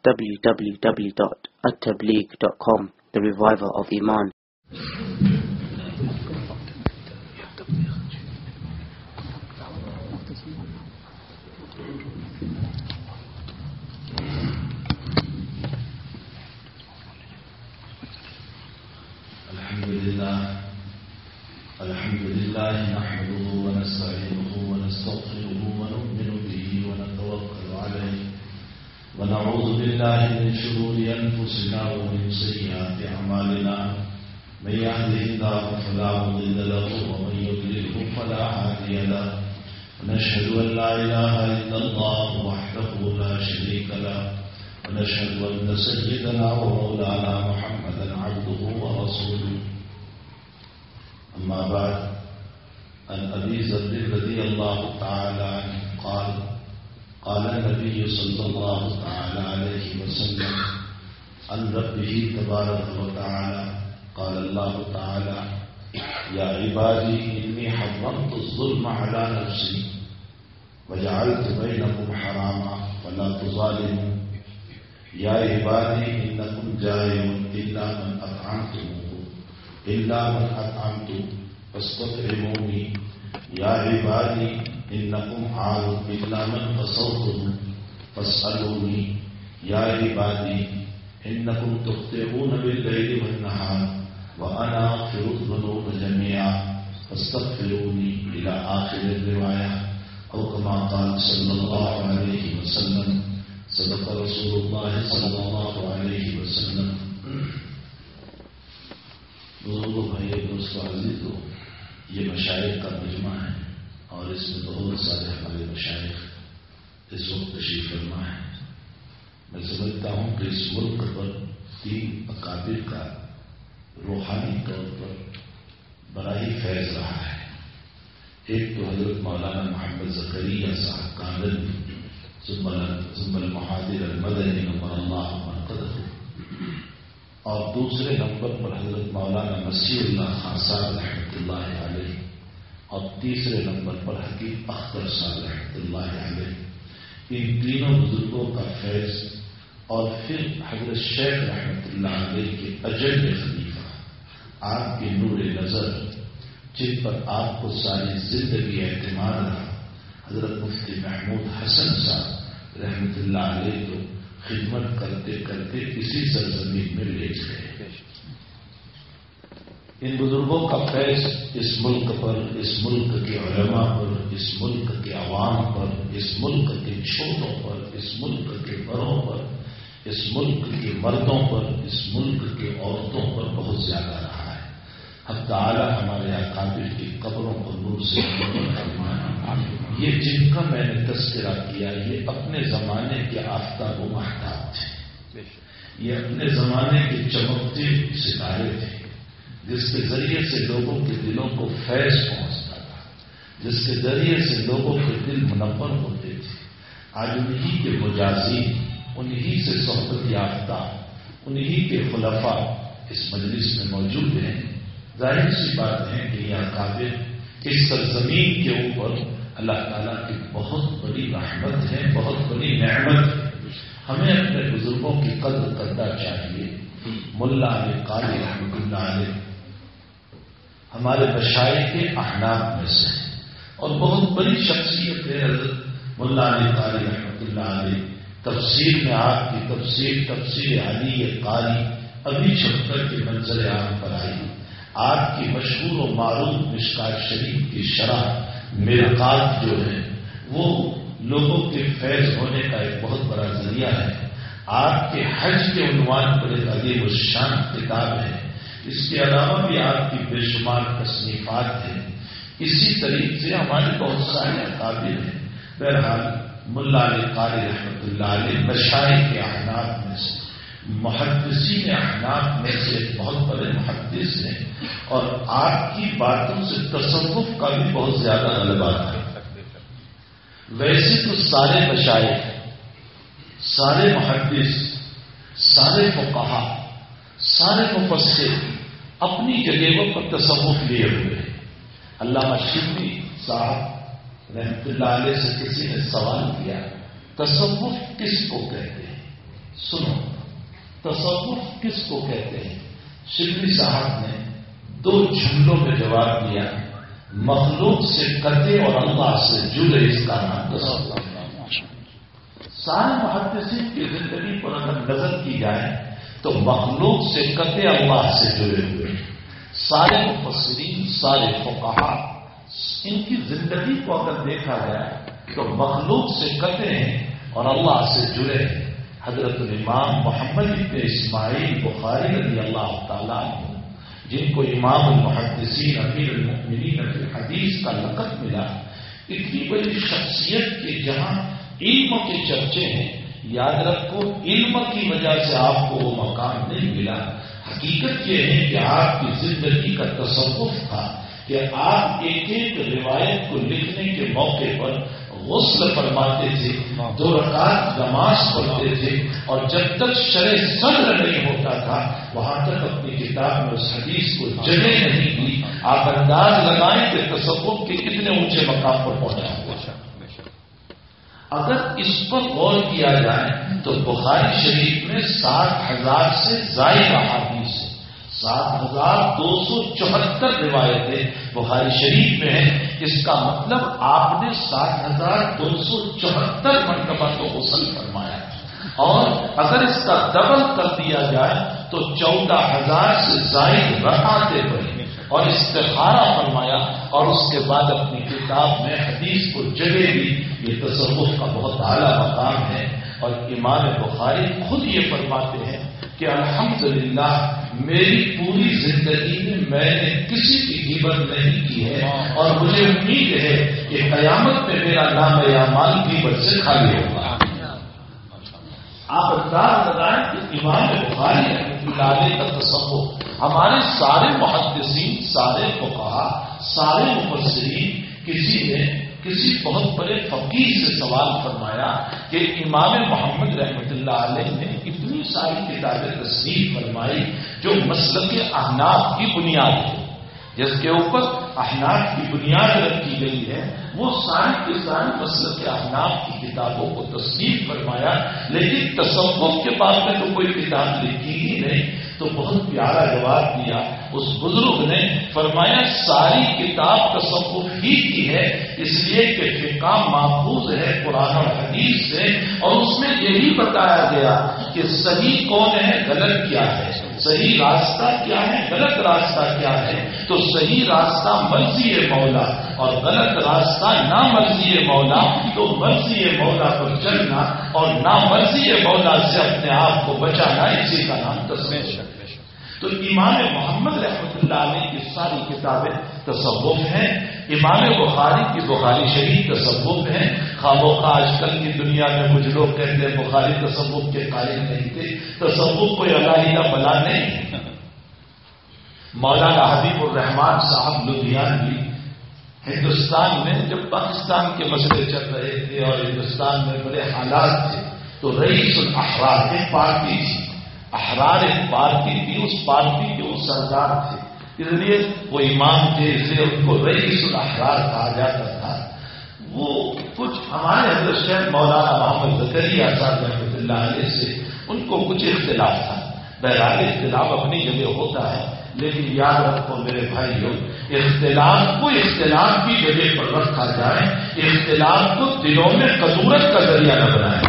www.attableek.com, the reviver of Iman. الحمد لله نحمده ونستعينه ونستغفره ونؤمن به ونتوكل عليه ونعوذ بالله من شرور أنفسنا ومن سيئات أعمالنا من يهده الله فلا مضل له ومن يضلله فلا هادي له ونشهد أن لا إله إلا الله وحده لا شريك له ونشهد أن سيدنا ومولانا محمدا عبده ورسوله. أما بعد، عن أبي ذر رضي الله تعالى عنه قال قال النبي صلى الله تعالى عليه وسلم عن ربه تبارك وتعالى قال الله تعالى يا عبادي إني حرمت الظلم على نفسي وجعلت بينكم حراما فلا تظالموا يا عبادي إنكم جائعون إلا من أطعمت فاستطعموني يا عبادي إنكم عار إلا من قصوتم فاسألوني يا عبادي إنكم تخطئون بالليل والنهار وأنا أغفر الذنوب جميعا فاستغفروني إلى آخر الرواية، أو كما قال صلى الله عليه وسلم. صدق رسول الله صلى الله عليه وسلم. بزرگوں، بھائیو، دوستوں، عزیزوں، یہ مشائخ کا مجمع ہے اور اس میں بہت سارے ہمارے مشائخ اس وقت تشریف فرما ہے. میں سمجھتا ہوں کہ اس ملک پر 3 اکابر کا روحانی طور پر بڑا ہی فیض رہا ہے. ایک تو حضرت مولانا محمد زکریا صاحب کاندھلی ثم المحاضر المدنی نمبر اللہ مرقدہ، اور دوسرے نمبر پر حضرت مولانا مسیح اللہ خان صاحب رحمۃ اللہ علیہ، اور تیسرے نمبر پر حکیم اختر صاحب رحمۃ اللہ علیہ. ان تینوں بزرگوں کا فیض، اور پھر حضرت شیخ رحمۃ اللہ علیہ کے اجل خلیفہ، آپ کی نور نظر، جن پر آپ کو ساری زندگی اعتماد رہا، حضرت مفتی محمود حسن صاحب رحمۃ اللہ علیہ کو خدمت کرتے کرتے اسی سرزمین میں لے گئے. ان بزرگوں کا فیض اس ملک پر، اس ملک کے علماء پر، اس ملک کے عوام پر، اس ملک کے چھوٹوں پر، اس ملک کے بڑوں پر، اس ملک کے مردوں پر، اس ملک کے عورتوں پر بہت زیادہ رہا ہے. حق تعالی ہمارے اکابر کی قبروں کو نور سے فرمائے. یہ جن کا میں نے تذکرہ کیا، یہ اپنے زمانے کے آفتاب و مہتاب تھے، یہ اپنے زمانے کے چمکتے ستارے تھے، جس کے ذریعے سے لوگوں کے دلوں کو فیض پہنچتا تھا، جس کے ذریعے سے لوگوں کے دل منور ہوتے تھے. آج انہی کے مجازی، انہی سے صحبت یافتہ، انہی کے خلفاء اس مجلس میں موجود ہیں. ظاہر سی بات ہے کہ یہ اکابر اس سرزمین کے اوپر اللہ تعالیٰ کی بہت بڑی رحمت ہے، بہت بڑی نعمت ہے. ہمیں اپنے بزرگوں کی قدر کرنا چاہیے. ملا علی قاری رحمۃ اللہ علیہ ہمارے مشائخ کے احناف میں سے ہیں، اور بہت بڑی شخصیت ہے حضرت ملا علی قاری رحمۃ اللہ علیہ. تفسیر میں آپ کی تفسیر علی قاری ابھی 76 کے منظر عام پر آئی. آپ کی مشہور و معروف مشکات شریف کی شرح مرقات جو ہے وہ لوگوں کے فیض ہونے کا ایک بہت بڑا ذریعہ ہے. آپ کے حج کے عنوان پر ایک عظیم الشان کتاب ہے. اس کے علاوہ بھی آپ کی بے شمار تصنیفات ہیں. اسی طریقے سے ہمارے بہت سارے اکابر ہیں. بہرحال ملا علی قاری رحمۃ اللہ علیہ مشائخ کے احناف میں سے، محدثین احناف میں سے ایک بہت بڑے محدث ہیں، اور آپ کی باتوں سے تصوف کا بھی بہت زیادہ غلبہ ہے. ویسے تو سارے مشائخ، سارے محدث، سارے فقہا، سارے مفسر اپنی جگہوں پر تصوف لیے ہوئے ہیں. علامہ شبلی صاحب رحمۃ اللہ علیہ سے کسی نے سوال کیا، تصوف کس کو کہتے ہیں؟ سنو، تصوف کس کو کہتے ہیں؟ شبلی صاحب نے 2 جملوں میں جواب دیا، مخلوق سے قطع اور اللہ سے جڑے، اس کا نام تصوف۔ سارے محدثین کی زندگی پر اگر نظر کی جائے تو مخلوق سے قطع اللہ سے جڑے ہوئے، سارے مفسرین، سارے فقہا، ان کی زندگی کو اگر دیکھا جائے تو مخلوق سے قطع ہیں اور اللہ سے جڑے ہیں۔ حضرت الامام محمد بن اسماعیل بخاری رضی اللہ تعالیٰ عنہ، جن کو امام المحدثین امیر المؤمنین فی الحدیث کا لقب ملا، اتنی بڑی شخصیت کے جہاں علم کے چرچے ہیں، یاد رکھو علم کی وجہ سے آپ کو وہ مقام نہیں ملا، حقیقت یہ ہے کہ آپ کی زندگی کا تصوف تھا کہ آپ ایک ایک روایت کو لکھنے کے موقع پر غسل فرماتے تھے، 2 رکعت نماز پڑھتے تھے، اور جب تک شرح صدر نہیں ہوتا تھا وہاں تک اپنی کتاب میں اس حدیث کو جگہ نہیں دی۔ آپ انداز لگائیں کہ تصوف کے کتنے اونچے مقام پر پہنچا ہوا۔ اگر اس پر غور کیا جائے تو بخاری شریف میں 60,000 سے زائد احادیث ہے، 7,274 روایتیں بخاری شریف میں ہیں۔ اس کا مطلب آپ نے 7,274 مرتبہ تو غسل فرمایا، اور اگر اس کا ڈبل کر دیا جائے تو 14,000 سے زائد رکعتیں پڑھی اور استخارہ فرمایا، اور اس کے بعد اپنی کتاب میں حدیث کو جگہ دی۔ یہ تصوف کا بہت اعلیٰ مقام ہے، اور امام بخاری خود یہ فرماتے ہیں کہ الحمدللہ میری پوری زندگی میں نے کسی کی غیبت نہیں کی ہے، اور مجھے امید ہے کہ قیامت میں میرا نام اعمال غیبت سے خالی ہوگا۔ آپ انداز لگائیں کہ امام بخاری رحمۃ اللہ علیہ کا تصوف، ہمارے سارے محدثین، سارے فقہا، سارے مفسرین، کسی نے کسی بہت بڑے فقیہ سے سوال فرمایا کہ امام محمد رحمۃ اللہ علیہ نے اتنی ساری کتابیں تصنیف فرمائی جو مسلک احناف کی بنیاد ہے، جس کے اوپر احناف کی بنیاد رکھی گئی ہے، وہ ساری کے ساری مسلک احناف کی کتابوں کو تصنیف فرمایا، لیکن تصوف کے بارے میں تو کوئی کتاب لکھی ہی نہیں۔ تو بہت پیارا جواب دیا اس بزرگ نے، فرمایا ساری کتاب تصوف ہی کی ہے، اس لیے کہ فقہ محفوظ ہے قرآن اور حدیث سے، اور اس میں یہی بتایا گیا کہ صحیح کون ہے، غلط کیا ہے، صحیح راستہ کیا ہے، غلط راستہ کیا ہے۔ تو صحیح راستہ مرضی مولا اور غلط راستہ نا مرضی مولا، تو مرضی مولا پر چلنا اور نا مرضی مولا سے اپنے آپ کو بچانا، اسی کا نام تصوف ہے۔ تو امام محمد رحمۃ اللہ علیہ کی ساری کتابیں تصوف ہیں، امام بخاری کی بخاری شریف تصوف ہیں۔ خواہ آج کل کی دنیا میں کچھ لوگ کہتے ہیں بخاری تصوف کے قائل نہیں تھے، تصوف کوئی علیحدہ بلا نہیں ہے۔ مولانا حبیب الرحمان صاحب لدھیانوی ہندوستان میں جب پاکستان کے مسئلے چل رہے تھے اور ہندوستان میں بڑے حالات تھے، تو رئیس الاحرار ایک پارٹی تھی، احرار ایک پارٹی تھی، اس پارٹی کے وہ سردار تھے، اس لیے وہ امام تھے، اس لیے ان کو رئیس الاحرار کہا جاتا تھا۔ وہ کچھ ہمارے حضرت شیخ مولانا محمد زکریا صاحب رحمۃ اللہ علیہ سے ان کو کچھ اختلاف تھا۔ بہرحال اختلاف اپنی جگہ ہوتا ہے، لیکن یاد رکھو میرے بھائیوں، اختلاف کو اختلاف کی جگہ پر رکھا جائے، اختلاف کو دلوں میں قدورت کا ذریعہ نہ بنائے۔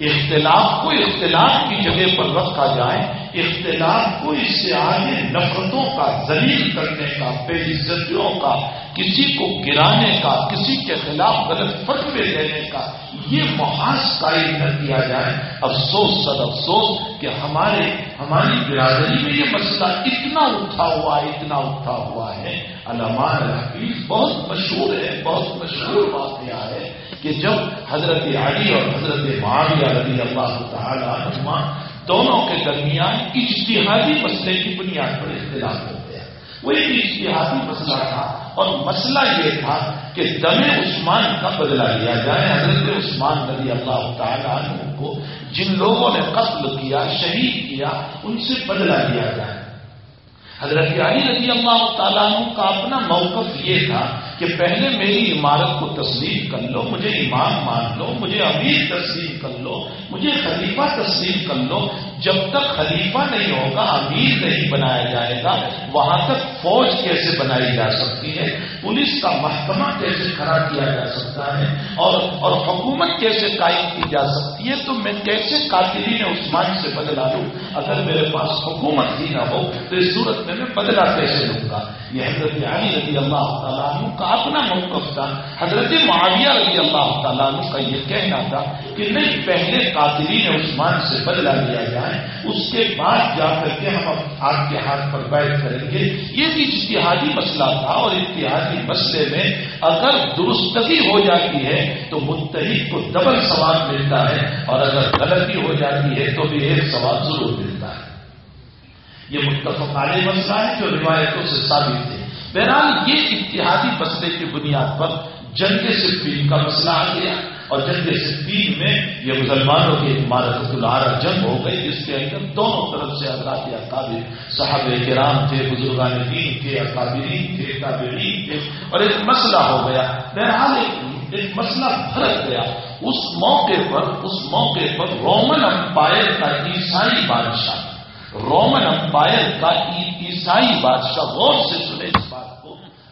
اختلاف کو اختلاف کی جگہ پر رکھا جائے، اختلاف کو اس سے آگے نفرتوں کا، ذلیل کرنے کا، بے عزتیوں کا، کسی کو گرانے کا، کسی کے خلاف غلط فتوے دینے کا، یہ محاذ قائم نہ کیا جائے۔ افسوس صد افسوس کہ ہماری برادری میں یہ مسئلہ اتنا اٹھا ہوا ہے۔ علامہ الحفیظ بہت مشہور ہے، بہت مشہور واقعہ ہے کہ جب حضرت علی اور حضرت معاویہ رضی اللہ تعالی عنہما دونوں کے درمیان اجتہادی مسئلے کی بنیاد پر اختلاف ہو گیا، وہ ایک اجتہادی مسئلہ تھا، اور مسئلہ یہ تھا کہ دم عثمان کا بدلہ لیا جائے۔ حضرت عثمان رضی اللہ تعالی عنہ کو جن لوگوں نے قتل کیا، شہید کیا، ان سے بدلہ لیا جائے۔ حضرت علی رضی اللہ تعالیٰ عنہ کا اپنا موقف یہ تھا کہ پہلے میری عمارت کو تسلیم کر لو، مجھے امام مان لو، مجھے امیر تسلیم کر لو، مجھے خلیفہ تسلیم کر لو. جب تک خلیفہ نہیں ہوگا، امیر نہیں بنایا جائے گا، وہاں تک فوج کیسے بنائی جا سکتی ہے، پولیس کا محکمہ کیسے کھڑا کیا جا سکتا ہے، اور حکومت کیسے قائم کی جا سکتی ہے. تو میں کیسے قاتلین عثمان سے بدلا لوں؟ اگر میرے پاس حکومت ہی نہ ہو تو اس صورت میں بدلا کیسے لوں گا؟ یہ حضرت علی رضی اللہ تعالیٰ عنہ کا اپنا موقف تھا. حضرت معاویہ رضی اللہ تعالیٰ عنہ کا یہ کہنا تھا کہ نہیں، پہلے قاتلین عثمان سے بدلا لیا جائے، اس کے بعد جا کر کے ہم آپ کے ہاتھ پر بیعت کریں گے. یہ بھی اجتہادی مسئلہ تھا، اور اجتہادی مسئلے میں اگر درستگی ہو جاتی ہے تو متحد کو ڈبل ثواب ملتا ہے، اور اگر غلطی ہو جاتی ہے تو بھی ایک ثواب ضرور ملتا ہے. یہ متفق علیہ مسئلہ ہے جو روایتوں سے ثابت ہے. بہرحال یہ اجتہادی مسئلے کی بنیاد پر جنگ صفین کا مسئلہ آ گیا، اور جنگ صفین میں یہ مسلمانوں کی معرکۃ العرب جنگ ہو گئی، جس کے اندر دونوں طرف سے حضرات اکابر صحابہ کرام تھے، بزرگان دین تھے، اکابرین تھے، تابعین تھے، اور ایک مسئلہ ہو گیا. بہرحال ایک مسئلہ بھڑک گیا. اس موقع پر رومن امپائر کا عیسائی بادشاہ، غور سے سنے اس بات کو،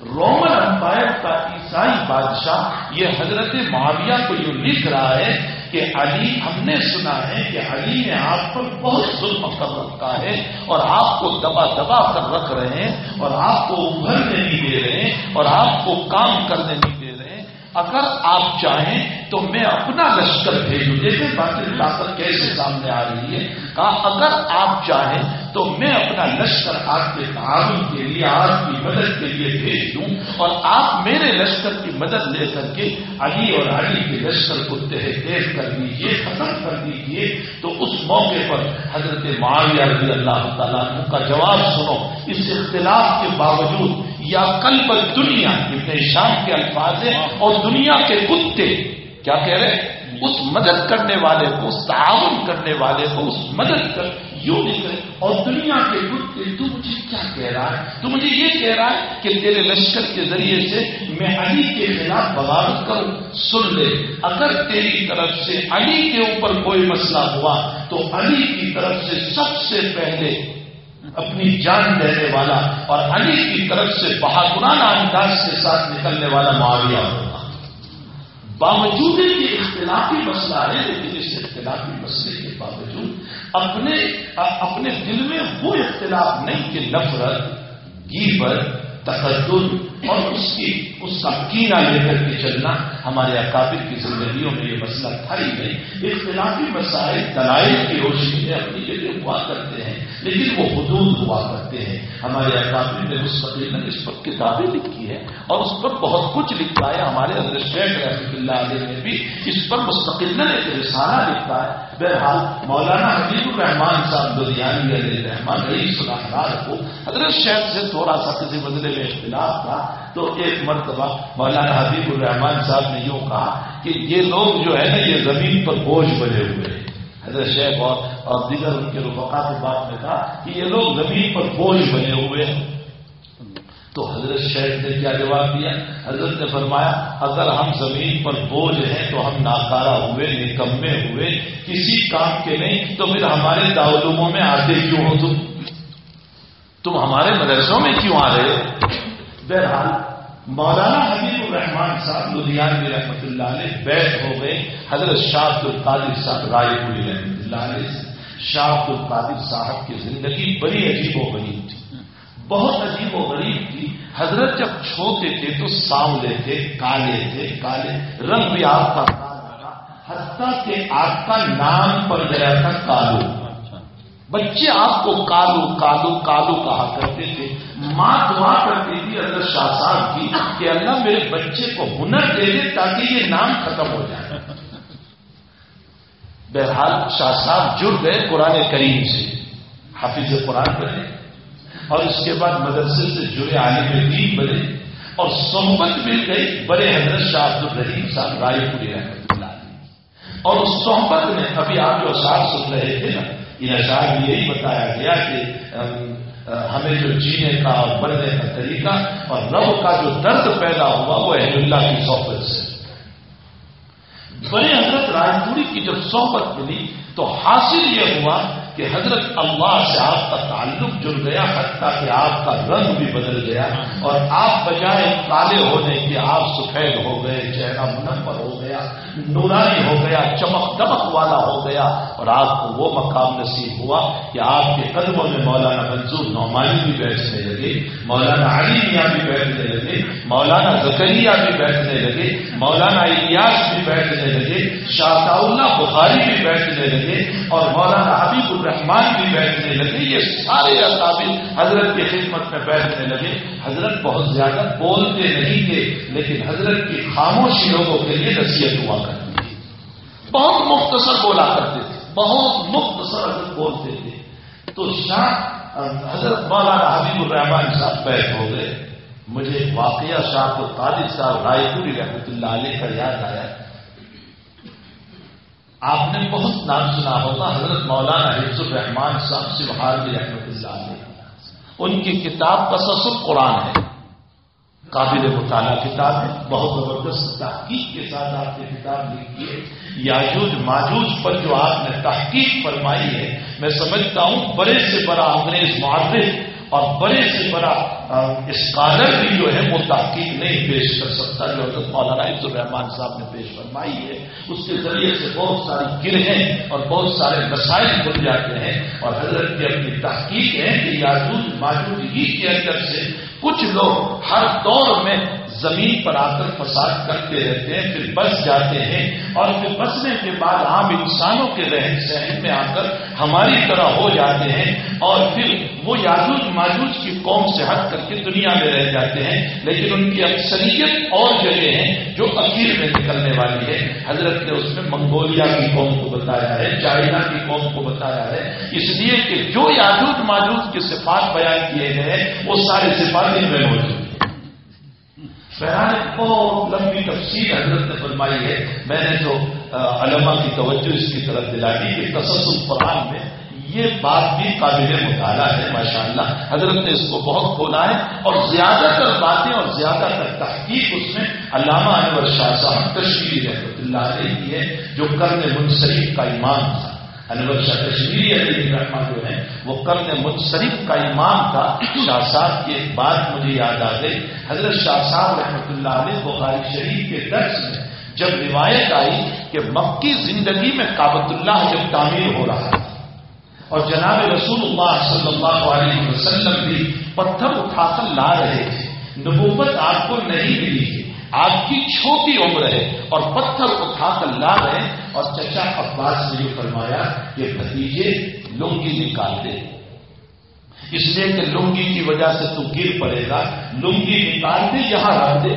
رومن امپائر کا عیسائی بادشاہ یہ حضرت معاویہ کو یوں لکھ رہا ہے کہ علی، ہم نے سنا ہے کہ علی نے آپ پر بہت ظلم کر رکھا ہے، اور آپ کو دبا دبا کر رکھ رہے ہیں، اور آپ کو ابھرنے نہیں دے رہے ہیں، اور آپ کو کام کرنے نہیں دے رہے ہیں. اگر آپ چاہیں تو میں اپنا لشکر بھیجوں. دیکھیں باطل طاقت کیسے سامنے آ رہی ہے. کہا اگر آپ چاہیں تو میں اپنا لشکر آپ کے تعاون کے لیے، آپ کی مدد کے لیے بھیج دوں، اور آپ میرے لشکر کی مدد لے کر کے علی اور علی کے لشکر کو تہہ کر دیجیے، ختم کر دیجیے. تو اس موقع پر حضرت معاویہ رضی اللہ تعالیٰ عنہ کا جواب سنو. اس اختلاف کے باوجود، یا قلب دنیا ابن شام کے الفاظ ہیں، اور دنیا کے کتے کیا کہہ رہے ہیں؟ اس مدد کرنے والے کو، اس تعاون کرنے والے کو، اس مدد کر یوں لکھ رہے. اور دنیا کے کتے، تو مجھے کیا کہہ رہا ہے؟ تو مجھے یہ کہہ رہا ہے کہ تیرے لشکر کے ذریعے سے میں علی کے خلاف بغاوت کروں. سن لے، اگر تیری طرف سے علی کے اوپر کوئی مسئلہ ہوا تو علی کی طرف سے سب سے پہلے اپنی جان دینے والا اور علی کی طرف سے بہادرانہ انداز کے ساتھ نکلنے والا معاویہ ہوگا. باوجود یہ اختلافی مسئلہ ہے، لیکن اس اختلافی مسئلے کے باوجود اپنے دل میں وہ اختلاف نہیں کہ نفرت، غیبت، تقدس اور اس کا کینہ لے کر کے چلنا. ہمارے اکابر کی زندگیوں میں یہ مسئلہ تھا ہی نہیں. اختلافی مسائل دلائل کی روشنی میں اپنی جگہ ہوا کرتے ہیں، لیکن وہ حدود ہوا کرتے ہیں. ہمارے اکابر نے مستقل اس پر کتابیں لکھی ہے، اور اس پر بہت کچھ لکھا ہے. ہمارے حضرت شیخ رحمۃ اللہ علیہ نے بھی اس پر مستقل ایک رسالہ لکھا ہے. بہرحال مولانا حبیب الرحمان صاحب لدھیانوی علیہ الرحمٰن رئیس الاحرار کو حضرت شیخ سے تھوڑا سا کسی مسئلے میں اختلاف تھا. تو ایک مرتبہ مولانا حبیب الرحمان صاحب نے یوں کہا کہ یہ لوگ جو ہے نا، یہ زمین پر بوجھ بنے ہوئے ہیں. حضرت شیخ اور دیگر ان کے رفقا کے بات میں کہا کہ یہ لوگ زمین پر بوجھ بنے ہوئے ہیں. تو حضرت شیخ نے کیا جواب دیا؟ حضرت نے فرمایا اگر ہم زمین پر بوجھ ہیں تو ہم ناکارہ ہوئے، نکمے ہوئے، کسی کام کے نہیں، تو پھر ہمارے دارالعلوموں میں آتے کیوں ہو؟ تم ہمارے مدرسوں میں کیوں آ رہے ہو؟ بہرحال مولانا حبیب الرحمان صاحب لدھیانوی رحمۃ اللہ علیہ بیعت ہو گئے حضرت شاہ عبد القادر صاحب رائے پوری رحمۃ اللہ علیہ سے. شاہ عبد القادر صاحب کی زندگی بڑی عجیب و غریب تھی، بہت عجیب و غریب تھی. حضرت جب چھوٹے تھے تو سانولے تھے، کالے رنگ بھی آپ کا کالا تھا، حتیٰ کہ آپ کا نام پڑ گیا تھا کالو. بچے آپ کو کالو کالو کالو کہا کرتے تھے. ماں دعا کرتی تھی حضرت شاہ صاحب کی کہ اللہ میرے بچے کو ہنر دے دے تاکہ یہ نام ختم ہو جائے. بہرحال شاہ صاحب جڑ گئے قرآن کریم سے، حافظ قرآن بنے، اور اس کے بعد مدرسے سے جڑے عالم دین بنے، اور صحبت مل گئی بڑے حضرت شاہ عبد الرحیم صاحب رائے پوری رحمۃ اللہ علیہ. اور اس صحبت میں ابھی آپ جو اشعار سن رہے تھے نا، ان اشعار میں یہی بتایا گیا کہ ہمیں جو جینے کا اور بڑھنے کا طریقہ اور رب کا جو درد پیدا ہوا وہ اہل اللہ کی صحبت سے. بڑے حضرت راج پوری کی جب صحبت ملی تو حاصل یہ ہوا کہ حضرت اللہ سے آپ کا تعلق جڑ گیا، حتیٰ کہ آپ کا رنگ بھی بدل گیا اور آپ بجائے کالے ہونے کے آپ سفید ہو گئے، چہرہ منور ہو گیا، نورانی ہو گیا، چمک دمک والا ہو گیا، اور آپ کو وہ مقام نصیب ہوا کہ آپ کے قدموں میں مولانا منظور نعمانی بھی بیٹھنے لگے، مولانا علی میاں بھی بیٹھنے لگے، مولانا زکریا بھی بیٹھنے لگے، مولانا الیاس بھی بیٹھنے لگے، شاہ اللہ بخاری بھی بیٹھنے لگے، اور مولانا حبیب الرحمان بھی بیٹھنے لگے. یہ سارے اکابر حضرت کی خدمت میں بیٹھنے لگے. حضرت بہت زیادہ بولتے نہیں تھے، لیکن حضرت کی خاموشی لوگوں کے لیے نصیحت ہوا کرتی تھی. بہت مختصر بولا کرتے تھے، بہت مختصر حضرت بولتے تھے. تو شاہ حضرت مولانا حبیب الرحمان صاحب بیٹھ ہو گئے. مجھے واقعہ شاہ کو طالب صاحب رائے پوری رحمۃ اللہ علیہ کا یاد آیا. آپ نے بہت نام سنا ہوگا حضرت مولانا حفظ الرحمان صاحب سبحانی رحمۃ اللہ علیہ. ان کی کتاب قصص القرآن ہے، قابل مطالعہ کتاب ہے، بہت زبردست تحقیق کے ساتھ آپ نے کتاب لکھی ہے. یاجوج ماجوج پر جو آپ نے تحقیق فرمائی ہے، میں سمجھتا ہوں بڑے سے بڑا انگریز معرخ اور بڑے سے بڑا اسکالر بھی جو ہے وہ تحقیق نہیں پیش کر سکتا جو حضرت مولانا حفظ الرحمان صاحب نے پیش فرمائی ہے. اس کے ذریعے سے بہت ساری گرہیں اور بہت سارے مسائل کھل جاتے ہیں، اور حضرت کی اپنی تحقیق ہے کہ یاجوج ماجوج ہی کے اندر سے کچھ لوگ ہر دور میں زمین پر آ کر فساد کرتے رہتے ہیں، پھر بس جاتے ہیں، اور پھر بسنے کے بعد عام انسانوں کے رہن سہن میں آ کر ہماری طرح ہو جاتے ہیں، اور پھر وہ یاجوج ماجوج کی قوم سے ہٹ کر کے دنیا میں رہ جاتے ہیں. لیکن ان کی اکثریت اور جگہ ہیں جو اخیر میں نکلنے والی ہے. حضرت نے اس میں منگولیا کی قوم کو بتایا ہے، چائنا کی قوم کو بتایا ہے، اس لیے کہ جو یاجوج ماجوج کے صفات بیان کیے گئے وہ سارے صفات ان میں موجود ہیں. بہرحال بہت لمبی تفصیل حضرت نے فرمائی ہے. میں نے جو علماء کی توجہ اس کی طرف دلائی کہ قصص القرآن میں یہ بات بھی قابل مطالعہ ہے. ماشاءاللہ حضرت نے اس کو بہت کھولا ہے، اور زیادہ تر باتیں اور زیادہ تر تحقیق اس میں علامہ انور شاہ صاحب کشمیری رحمۃ اللہ علیہ کی ہے، جو قرن منصرف کا امام تھا. انور شاہ کشمیری علیہ الرحمہ جو ہے وہ قرن منصرف کا امام تھا. شاہ صاحب کی ایک بات مجھے یاد آ گئی. حضرت شاہ صاحب رحمۃ اللہ علیہ بخاری شریف کے درس میں جب روایت آئی کہ مکی زندگی میں کعبۃ اللہ جب تعمیر ہو رہا تھا اور جناب رسول اللہ صلی اللہ علیہ وسلم بھی پتھر اٹھا کر لا رہے تھے، نبوت آپ کو نہیں ملی ہے، آپ کی چھوٹی عمر ہے اور پتھر اٹھا کر لا رہے، اور چچا عباس نے یہ فرمایا کہ بھتیجے لنگی نکال دے، اس لیے کہ لنگی کی وجہ سے تو گر پڑے گا، لنگی نکال دے یہاں رکھ دے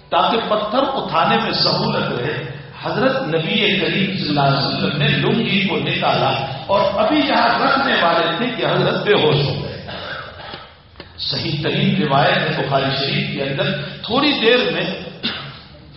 تاکہ پتھر اٹھانے میں سہولت رہے. حضرت نبی کریم صلی اللہ علیہ وسلم نے لنگی کو نکالا اور ابھی یہاں رکھنے والے تھے کہ حضرت بے ہوش ہو گئے. صحیح ترین روایت ہے بخاری شریف کے اندر. تھوڑی دیر میں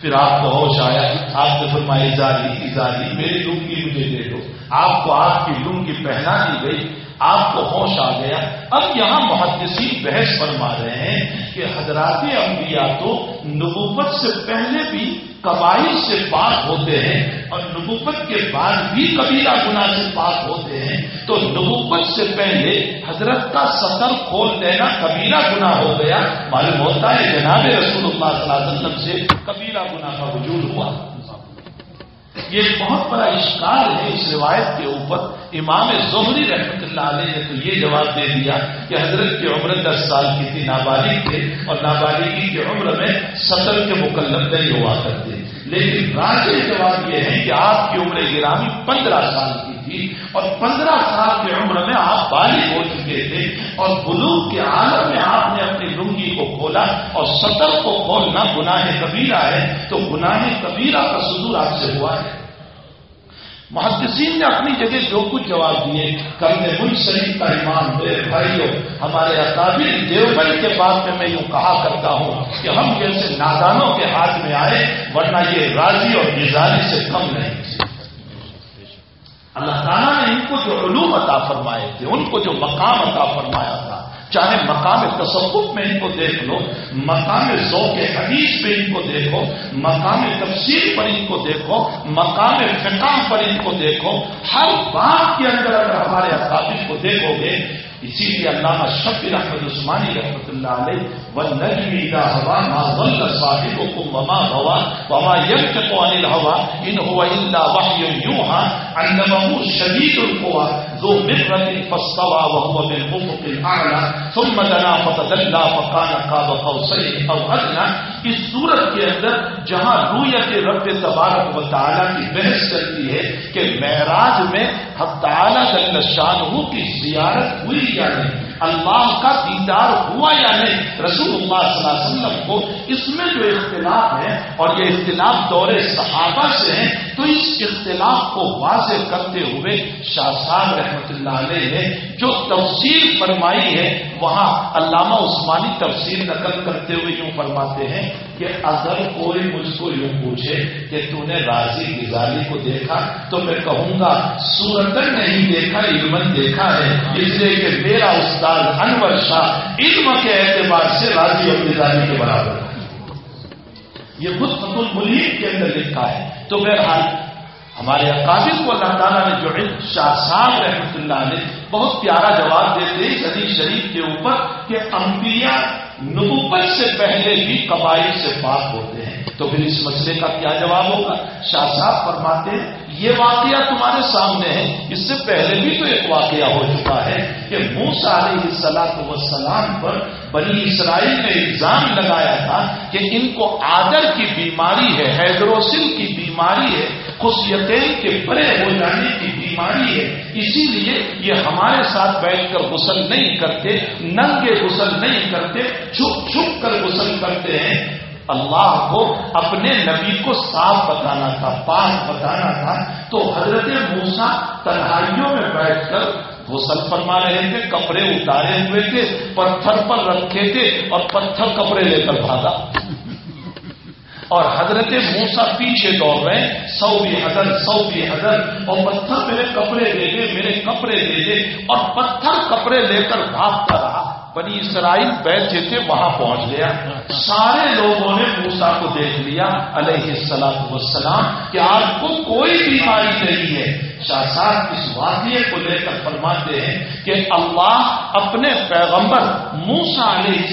پھر آپ کو ہوش آیا، آپ نے فرمایا ازاری میری لنگی مجھے دے دو. آپ کو آپ کی لنگی پہنا دی گئی، آپ کو ہوش آ گیا. اب یہاں محدثین بحث فرما رہے ہیں کہ حضرات انبیاء تو نبوت سے پہلے بھی قبائل سے پاک ہوتے ہیں اور نبوت کے بعد بھی کبیرہ گناہ سے پاک ہوتے ہیں، تو نبوت سے پہلے حضرت کا سطر کھول دینا کبیرہ گناہ ہو گیا. معلوم ہوتا ہے جناب رسول اللہ صلی اللہ علیہ وسلم سے کبیرہ گناہ کا وجود ہوا. یہ بہت بڑا اشکال ہے اس روایت کے اوپر. امام زہری رحمۃ اللہ علیہ نے تو یہ جواب دے دیا کہ حضرت کی عمر 10 سال کی تھی، نابالغ تھے، اور نابالغی کی عمر میں سطر کے مکلف نہیں ہوا کرتے. لیکن راجح جواب یہ ہے کہ آپ کی عمر گرامی 15 سال کی تھی، اور 15 سال کی عمر میں آپ بالغ ہو چکے تھے، اور بلوغ کے عالم میں آپ نے اپنی لنگی کو کھولا، اور سطر کو کھولنا گناہ کبیرہ ہے، تو گناہ کبیرہ کا صدور آپ سے ہوا ہے. محدثین نے اپنی جگہ جو کچھ جواب دیے. قرن منصرف کا امام میرے بھائیوں ہمارے اکابر دیوبند کے بات میں یوں کہا کرتا ہوں کہ ہم جیسے نادانوں کے ہاتھ میں آئے، ورنہ یہ راضی اور غزالی سے کم نہیں. اللہ تعالیٰ نے ان کو جو علوم عطا فرمائے تھے، ان کو جو مقام عطا فرمایا تھا، چاہے مقام تصوف میں ان کو دیکھ لو، مقام ذوق حدیث پہ ان کو دیکھو، مقام تفسیر پر ان کو دیکھو، مقام فقہ پر ان کو دیکھو، ہر بات کے اندر اگر ہمارے اکابر کو دیکھو گے. اسی لیے علامہ شبیر احمد عثمانی رحمۃ اللہ علیہ والنجم اذا هوى ما ضل صاحبكم وما غوى وما ينطق عن الهوى ان هو الا وحي يوحى علمه شديد القوى ذو مرة فاستوى وهو بالافق الاعلى ثم دنا فتدلى فكان قاب قوسين او ادنى. اس صورت کے اندر جہاں رویت رب تبارک و تعالی کی بحث چلتی ہے کہ معراج میں حق تعالی جل شانہ کی زیارت ہوئی یا نہیں، اللہ کا دیدار ہوا یا نہیں، رسول اللہ صلی اللہ علیہ وسلم کو اس میں جو اختلاف ہے اور یہ اختلاف دور صحابہ سے ہیں، تو اس اختلاف کو واضح کرتے ہوئے شاہ صاحب رحمۃ اللہ علیہ نے جو تفسیر فرمائی ہے وہاں علامہ عثمانی تفسیر نقل کرتے ہوئے یوں فرماتے ہیں کہ اگر کوئی مجھ کو یوں پوچھے کہ تو نے راضی غزالی کو دیکھا تو میں کہوں گا صورتن نہیں دیکھا علمن دیکھا ہے، اس لیے کہ میرا استاد انور شاہ علم کے اعتبار سے راضی اور غزالی کے برابر ہے. یہ خود فتح الملین کے اندر لکھا ہے. تو بہرحال ہمارے اکابر کو اللہ تعالیٰ نے جو علم شاہ صاحب رحمۃ اللہ علیہ بہت پیارا جواب دیتے ہیں حدیث شریف کے اوپر کہ انبیاء نبوت سے پہلے بھی قبائل سے پاک ہوتے ہیں. تو پھر اس مسئلے کا کیا جواب ہوگا؟ شاہ صاحب فرماتے ہیں یہ واقعہ تمہارے سامنے ہے، اس سے پہلے بھی تو ایک واقعہ ہو چکا ہے کہ موسیٰ علیہ السلام پر بنی اسرائیل نے الزام لگایا تھا کہ ان کو آدر کی بیماری ہے، ہیڈروسل کی بیماری ہے، خصیتین کے بڑے ہو جانے کی بیماری ہے، اسی لیے یہ ہمارے ساتھ بیٹھ کر غسل نہیں کرتے، ننگے غسل نہیں کرتے، چھپ چھپ کر غسل کرتے ہیں. اللہ کو اپنے نبی کو صاف بتانا تھا، پاک بتانا تھا. تو حضرت موسیٰ تنہائیوں میں بیٹھ کر غسل فرما رہے تھے، کپڑے اتارے ہوئے تھے، پتھر پر رکھے تھے اور پتھر کپڑے لے کر بھاگا. اور حضرت موسیٰ پیچھے دوڑ رہے، سو بھی حضر اور پتھر میرے کپڑے دے دے، میرے کپڑے دے دے، اور پتھر کپڑے لے کر بھاگتا رہا. بنی اسرائیل بیٹھے تھے، وہاں پہنچ گیا. سارے لوگوں نے موسیٰ کو دیکھ لیا علیہ السلام کہ آپ کو کوئی بیماری نہیں ہے. شاہ صاحب اس واقعے کو لے کر فرماتے ہیں کہ اللہ اپنے پیغمبر موسیٰ علیہ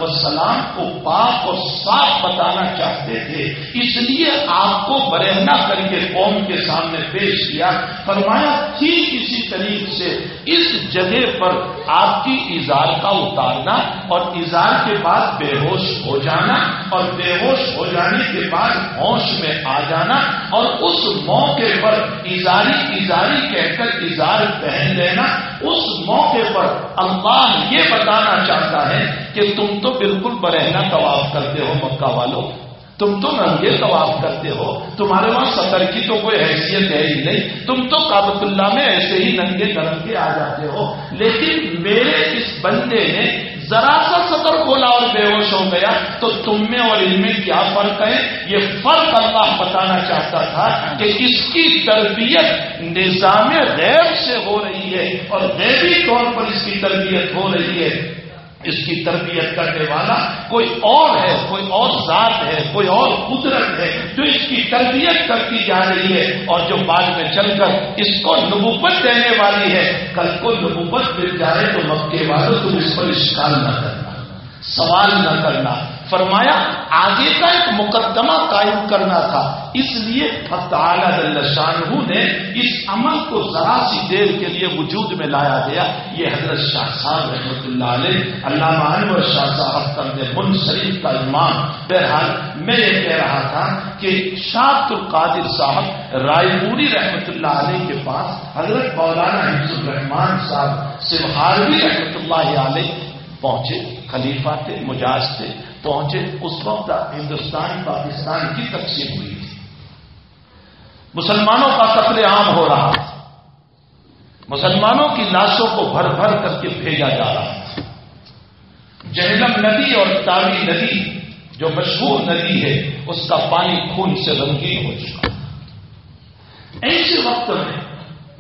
السلام کو پاک اور صاف بتانا چاہتے تھے، اس لیے آپ کو برہنہ کر کے قوم کے سامنے پیش کیا. فرمایا ٹھیک اسی طریقے سے اس جگہ پر آپ کی ازار کا اتارنا اور ازار کے بعد بے ہوش ہو جانا اور بے ہوش ہو جانے کے بعد ہوش میں آ جانا اور اس موقع پر ازاری کہہ کر ازار پہن لینا. اس موقع پر اللہ یہ بتانا چاہتا ہے کہ تم تو بالکل برہنہ طواف کرتے ہو مکہ والوں، تم تو ننگے طواف کرتے ہو، تمہارے وہاں سطر کی تو کوئی حیثیت ہے ہی نہیں، تم تو کعبۃ اللہ میں ایسے ہی ننگے ننگے آ جاتے ہو. لیکن میرے اس بندے نے ذرا سا سطر کھولا اور بے ہوش ہو گیا، تو تم میں اور ان میں کیا فرق ہے؟ یہ فرق اللہ بتانا چاہتا تھا کہ اس کی تربیت نظام غیب سے ہو رہی ہے اور غیبی طور پر اس کی تربیت ہو رہی ہے. اس کی تربیت کرنے والا کوئی اور ہے، کوئی اور ذات ہے، کوئی اور قدرت ہے جو اس کی تربیت کرتی جا رہی ہے اور جو بعد میں چل کر اس کو نبوت دینے والی ہے. کل کو نبوت مل جائے تو مکے والوں تم اس پر اشکال نہ کرنا، سوال نہ کرنا. فرمایا آگے کا ایک مقدمہ قائم کرنا تھا، اس لیے حق تعالی جل شانہ نے اس عمل کو ذرا سی دیر کے لیے وجود میں لایا گیا. یہ حضرت شاہ صاحب رحمۃ اللہ علیہ علامہ انور شاہ صاحب قرن منصرف کا امام. بہرحال میں یہ کہہ رہا تھا کہ شاہ عبد القادر صاحب رائے پوری رحمۃ اللہ علیہ کے پاس حضرت مولانا حفظ الرحمان صاحب سبحاروی رحمۃ اللہ علیہ پہنچے. خلیفہ تھے، مجاز تھے، پہنچے. اس وقت ہندوستان پاکستان کی تقسیم ہوئی تھی، مسلمانوں کا قتل عام ہو رہا تھا، مسلمانوں کی لاشوں کو بھر بھر کر کے بھیجا جا رہا تھا. جہلم ندی اور تاوی ندی جو مشہور ندی ہے اس کا پانی خون سے رنگین ہو چکا. ایسے وقت میں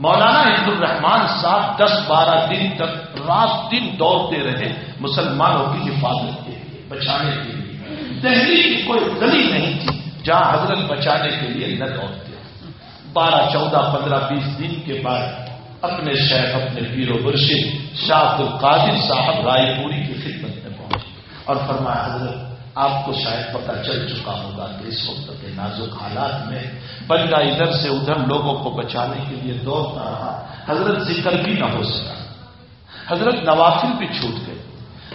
مولانا عبد الرحمان صاحب 10-12 دن تک رات دن دوڑتے رہے مسلمانوں کی حفاظت کے لیے، بچانے کے لیے۔ دہلی کی کوئی گلی نہیں تھی جہاں حضرت بچانے کے لیے نہ دوڑتے۔ 12, 14, 15, 20 دن کے بعد اپنے شیخ، اپنے پیر و مرشد شاہ عبد القادر صاحب رائے پوری کی خدمت میں پہنچے اور فرمایا حضرت آپ کو شاید پتہ چل چکا ہوگا کہ اس وقت کے نازک حالات میں بندہ ادھر سے ادھر لوگوں کو بچانے کے لیے دوڑتا رہا، حضرت ذکر بھی نہ ہو سکا، حضرت نوافل بھی چھوٹ گئے،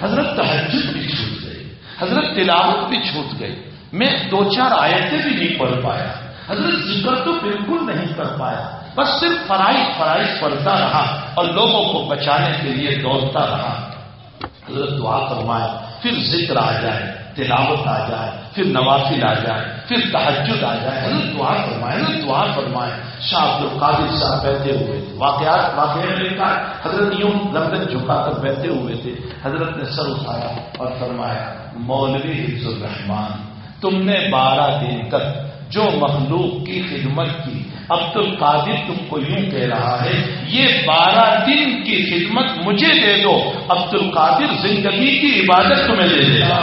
حضرت تہجد بھی چھوٹ گئے، حضرت تلاوت بھی چھوٹ گئی، میں 2-4 آیتیں بھی نہیں پڑھ پایا، حضرت ذکر تو بالکل نہیں کر پایا، بس صرف فرائض پڑھتا رہا اور لوگوں کو بچانے کے لیے دوڑتا رہا۔ حضرت دعا فرمایا، پھر ذکر آ جائے، تلاوت آ جائے، پھر نوافل آ جائے، پھر تہجد آ جائے، حضرت دعا فرمائے۔ شاہ عبد القادر صاحب بیٹھے ہوئے تھے، واقعہ میں لکھا ہے حضرت یوں گردن جھکا کر بیٹھے ہوئے تھے، حضرت نے سر اٹھایا اور فرمایا مولوی حفظ الرحمان تم نے 12 دن تک جو مخلوق کی خدمت کی، عبد القادر تم کو یوں کہہ رہا ہے یہ 12 دن کی خدمت مجھے دے دو، عبد القادر زندگی کی عبادت تمہیں دے دے گا۔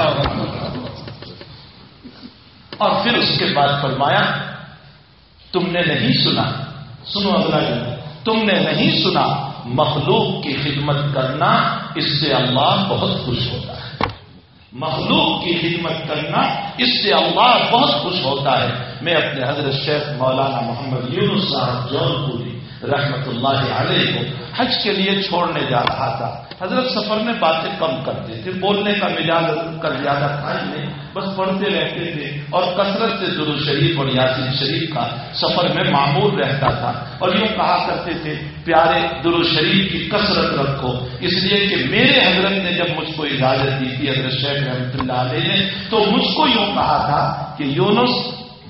اور پھر اس کے بعد فرمایا تم نے نہیں سنا، سنو اگلا جملہ، تم نے نہیں سنا مخلوق کی خدمت کرنا اس سے اللہ بہت خوش ہوتا ہے، مخلوق کی خدمت کرنا اس سے اللہ بہت خوش ہوتا ہے۔ میں اپنے حضرت شیخ مولانا محمد یونس صاحب جون پوری رحمت اللہ علیہ کو حج کے لیے چھوڑنے جا رہا تھا۔ حضرت سفر میں باتیں کم کرتے تھے، بولنے کا مزاج کا زیادہ تھا ہی نہیں، بس پڑھتے رہتے تھے اور کثرت سے درود شریف اور یاسین شریف کا سفر میں معمول رہتا تھا، اور یوں کہا کرتے تھے پیارے درود شریف کی کثرت رکھو، اس لیے کہ میرے حضرت نے جب مجھ کو اجازت دی تھی حضرت شیخ رحمۃ اللہ علیہ نے، تو مجھ کو یوں کہا تھا کہ یونس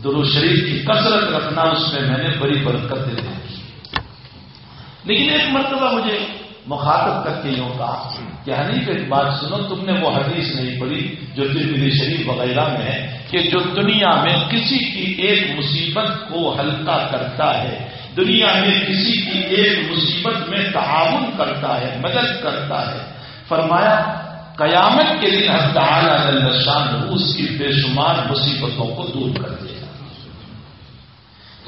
درود شریف کی کثرت رکھنا، اس میں نے بڑی برکت دی۔ لیکن ایک مرتبہ مجھے مخاطب کر کے یوں کہا کہ حنیف ایک بات سنو، تم نے وہ حدیث نہیں پڑھی جو ترمذی شریف وغیرہ میں ہے کہ جو دنیا میں کسی کی ایک مصیبت کو ہلکا کرتا ہے، دنیا میں کسی کی ایک مصیبت میں تعاون کرتا ہے، مدد کرتا ہے، فرمایا قیامت کے دن حق تعالی جل شانہ اس کی بے شمار مصیبتوں کو دور کر دے گا۔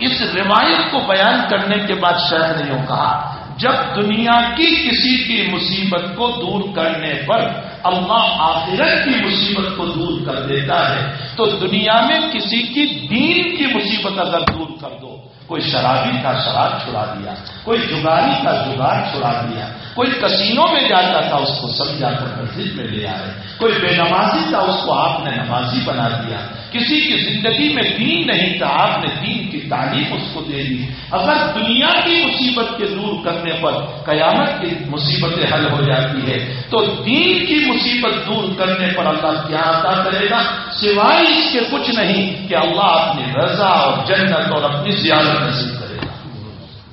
اس روایت کو بیان کرنے کے بعد شیخ نے یوں کہا جب دنیا کی کسی کی مصیبت کو دور کرنے پر اللہ آخرت کی مصیبت کو دور کر دیتا ہے، تو دنیا میں کسی کی دین کی مصیبت اگر دور کر دو، کوئی شرابی کا شراب چھڑا دیا، کوئی جگاری کا جگار چھڑا دیا، کوئی کسینوں میں جاتا تھا اس کو سمجھا کر مسجد میں لے آئے، کوئی بے نمازی تھا اس کو آپ نے نمازی بنا دیا، کسی کی زندگی میں دین نہیں تھا آپ نے دین کی تعلیم اس کو دے دی۔ اگر دنیا کی مصیبت کے دور کرنے پر قیامت کی مصیبتیں حل ہو جاتی ہے، تو دین کی مصیبت دور کرنے پر اللہ کیا عطا کرے گا سوائے اس کے کچھ نہیں کہ اللہ اپنی رضا اور جنت اور اپنی زیارت نصیب کرے گا۔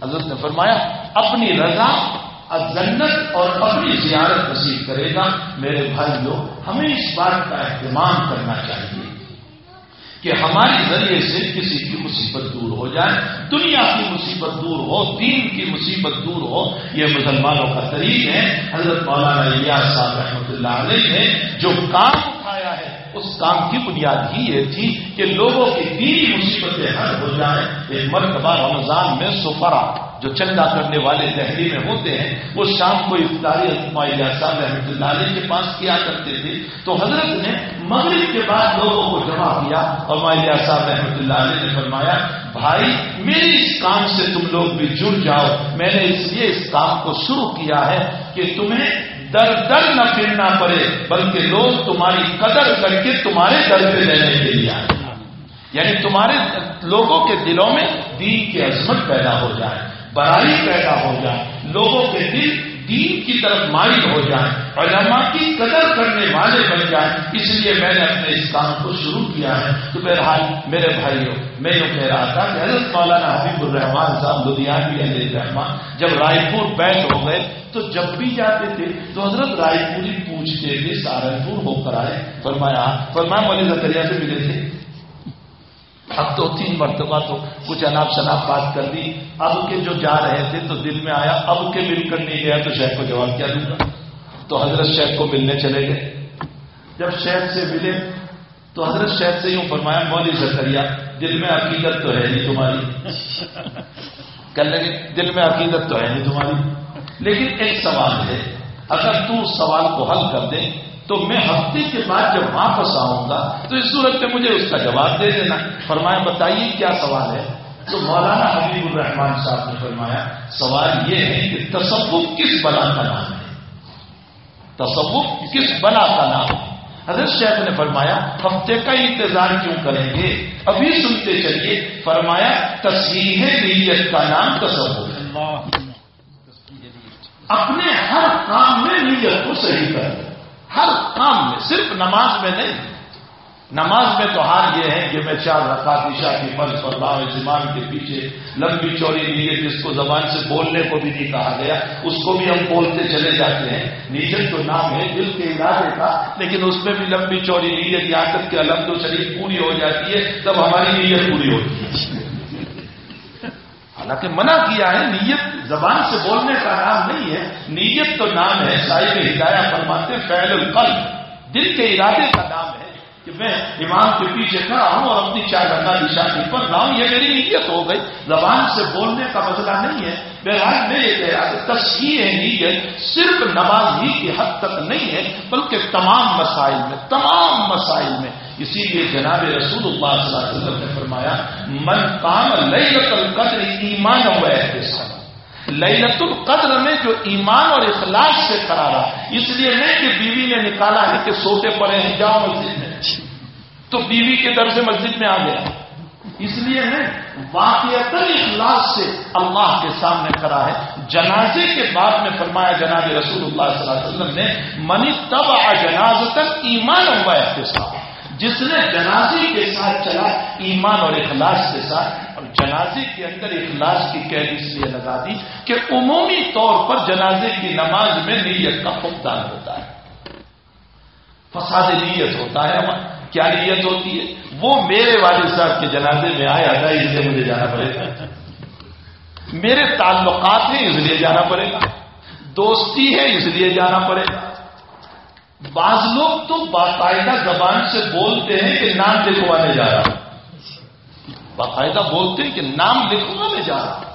حضرت نے فرمایا اپنی رضا اور جنت اور اپنی زیارت نصیب کرے گا۔ میرے بھائیوں ہمیں اس بات کا اہتمام کرنا چاہیے کہ ہمارے ذریعے سے کسی کی مصیبت دور ہو جائے، دنیا کی مصیبت دور ہو، دین کی مصیبت دور ہو، یہ مسلمانوں کا طریق ہے۔ حضرت مولانا الیاس صاحب رحمۃ اللہ علیہ نے جو کام اٹھایا ہے اس کام کی بنیاد ہی یہ تھی کہ لوگوں کی دینی مصیبتیں حل ہو جائیں۔ ایک مرتبہ رمضان میں سفرا جو چندہ کرنے والے دہلی میں ہوتے ہیں وہ شام کو افطاری الیاس صاحب رحمۃ اللہ علیہ کے پاس کیا کرتے تھے، تو حضرت نے مغرب کے بعد لوگوں کو جمع کیا اور الیاس صاحب رحمۃ اللہ علیہ نے فرمایا بھائی میرے اس کام سے تم لوگ بھی جڑ جاؤ، میں نے اس لیے اس کام کو شروع کیا ہے کہ تمہیں در در نہ پھرنا پڑے بلکہ لوگ تمہاری قدر کر کے تمہارے در پہ لینے کے لیے آئے، یعنی تمہارے لوگوں کے دلوں میں دین کی عظمت پیدا ہو جائے، بڑائی پیدا ہو جائے، لوگوں کے دل دین کی طرف مائل ہو جائیں، علماء کی قدر کرنے والے بن جائیں، اس لیے میں نے اپنے اس کام کو شروع کیا ہے۔ تو بہرحال میرے بھائیوں میں یہ کہہ رہا تھا کہ حضرت مولانا حبیب الرحمان صاحب لدھیانوی علیہ الرحمہ جب رائے پور بیت ہو گئے تو جب بھی جاتے تھے تو حضرت رائے پوری پوچھتے تھے سہارنپور ہو کر آئے، فرمایا مولانا زکریا سے ملے تھے، اب 2-3 مرتبہ تو کچھ اناپ شناپ بات کر دی. اب کے جو جا رہے تھے تو دل میں آیا اب کے مل کر نہیں گیا تو شیخ کو جواب کیا دوں گا. تو حضرت شیخ کو ملنے چلے گئے. جب شیخ سے ملے تو حضرت شیخ سے یوں فرمایا مولوی زکریا دل میں عقیدت تو ہے نہیں تمہاری. کہنے لگے دل میں عقیدت تو ہے نہیں تمہاری, لیکن ایک سوال ہے, اگر تو اس سوال کو حل کر دے تو میں ہفتے کے بعد جب واپس آؤں گا تو اس صورت میں مجھے اس کا جواب دے دینا. فرمایا بتائیے کیا سوال ہے. تو مولانا حبیب الرحمان صاحب نے فرمایا سوال یہ ہے کہ تصوف کس بلا کا نام ہے, تصوف کس بلا کا نام ہے. حضرت شیخ نے فرمایا ہفتے کا انتظار کیوں کریں گے, ابھی سنتے چلیے. فرمایا تصحیح نیت کا نام تصوف ہے. اپنے ہر کام میں نیت کو صحیح کر دیں, ہر کام میں, صرف نماز میں نہیں. نماز میں تو حال یہ ہے کہ میں 4 رکعت عشاء کی فرض پڑھ رہا ہوں امام کے پیچھے, لمبی چوڑی نیت جس کو زبان سے بولنے کو بھی نہیں کہا گیا اس کو بھی ہم بولتے چلے جاتے ہیں. نیت تو نام ہے دل کے ارادے کا, لیکن اس میں بھی لمبی چوڑی نیت یہاں تک کہ الحمد شریف پوری ہو جاتی ہے تب ہماری نیت پوری ہوتی ہے. حالانکہ منع کیا ہے, نیت زبان سے بولنے کا نام نہیں ہے, نیت تو نام ہے. صاحب ہدایہ فرماتے فعل القلب, دل کے ارادے کا نام ہے کہ میں امام کے پیچھے کھڑا ہوں اور اپنی 4 رکعت عشاء کی پڑھ رہا ہوں, یہ میری نیت ہو گئی. زبان سے بولنے کا مسئلہ نہیں ہے. بہرحال میں یہ کہہ رہا کہ تصحیح نیت صرف نماز ہی کی حد تک نہیں ہے بلکہ تمام مسائل میں. اسی لیے جناب رسول اللہ صلی اللہ علیہ وسلم نے فرمایا من قام لیلۃ القدر ایمانا و احتسابا. لیلۃ القدر میں جو ایمان اور اخلاص سے کھڑا رہا, اس لیے نہیں کہ بیوی نے نکالا ہے کہ سوتے پڑے ہیں جاؤ مسجد میں تو بیوی کے در سے مسجد میں آ گیا, اس لیے نہیں, واقعتاً اخلاص سے اللہ کے سامنے کھڑا ہے. جنازے کے بعد میں فرمایا جناب رسول اللہ صلی اللہ علیہ وسلم نے من اتبع جنازۃ ایمانا و احتسابا, جس نے جنازے کے ساتھ چلا ایمان اور اخلاص کے ساتھ. اور جنازے کے اندر اخلاص کی قید اس لیے لگا دی کہ عمومی طور پر جنازے کی نماز میں نیت کا فقدان ہوتا ہے, فساد نیت ہوتا ہے. کیا نیت ہوتی ہے؟ وہ میرے والد صاحب کے جنازے میں آیا تھا اس لیے مجھے جانا پڑے گا, میرے تعلقات ہیں اس لیے جانا پڑے گا, دوستی ہے اس لیے جانا پڑے گا. بعض لوگ تو باقاعدہ زبان سے بولتے ہیں کہ نام لکھوانے جا رہا ہوں, باقاعدہ بولتے ہیں کہ نام لکھوانے جا رہا ہوں.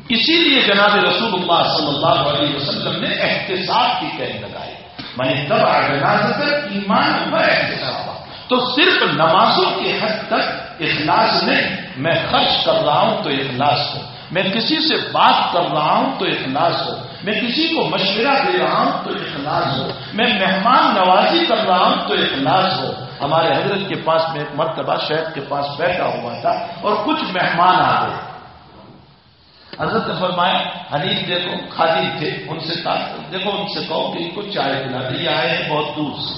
اسی لیے جناب رسول اللہ صلی اللہ علیہ وسلم نے احتساب کی قید لگائی. من اتبع جنازۃ ایمان و احتسابا. تو صرف نمازوں کی حد تک اخلاص نہیں, میں خرچ کر رہا ہوں تو اخلاص ہو, میں کسی سے بات کر رہا ہوں تو اخلاص ہو, میں کسی کو مشورہ دے رہا ہوں تو اخلاص ہو, میں مہمان نوازی کر رہا ہوں تو اخلاص ہو. ہمارے حضرت کے پاس میں ایک مرتبہ شیخ کے پاس بیٹھا ہوا تھا اور کچھ مہمان آ گئے. حضرت نے فرمایا حنیف دیکھو خادم تھے, ان سے دیکھو ان سے کہو کہ ان کو چائے پلا دے, یہ آئے ہیں بہت دور سے.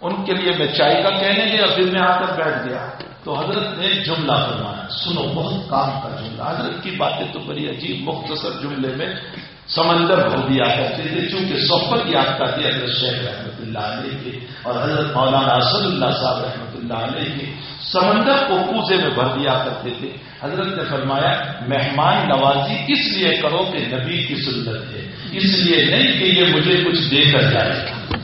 ان کے لیے میں چائے کا کہنے گیا, پھر میں آ کر بیٹھ گیا. تو حضرت نے جملہ فرمایا, سنو بہت کام کا جملہ. حضرت کی باتیں تو بڑی عجیب مختصر جملے میں سمندر بھر دیا کرتے تھے, چونکہ صحبت یافتہ تھے حضرت شیخ رحمۃ اللہ علیہ کے اور حضرت مولانا اسد اللہ صاحب رحمۃ اللہ علیہ کے, سمندر کو کوزے میں بھر دیا کرتے تھے. حضرت نے فرمایا مہمان نوازی اس لیے کرو کہ نبی کی سنت ہے, اس لیے نہیں کہ یہ مجھے کچھ دے کر جائے گا.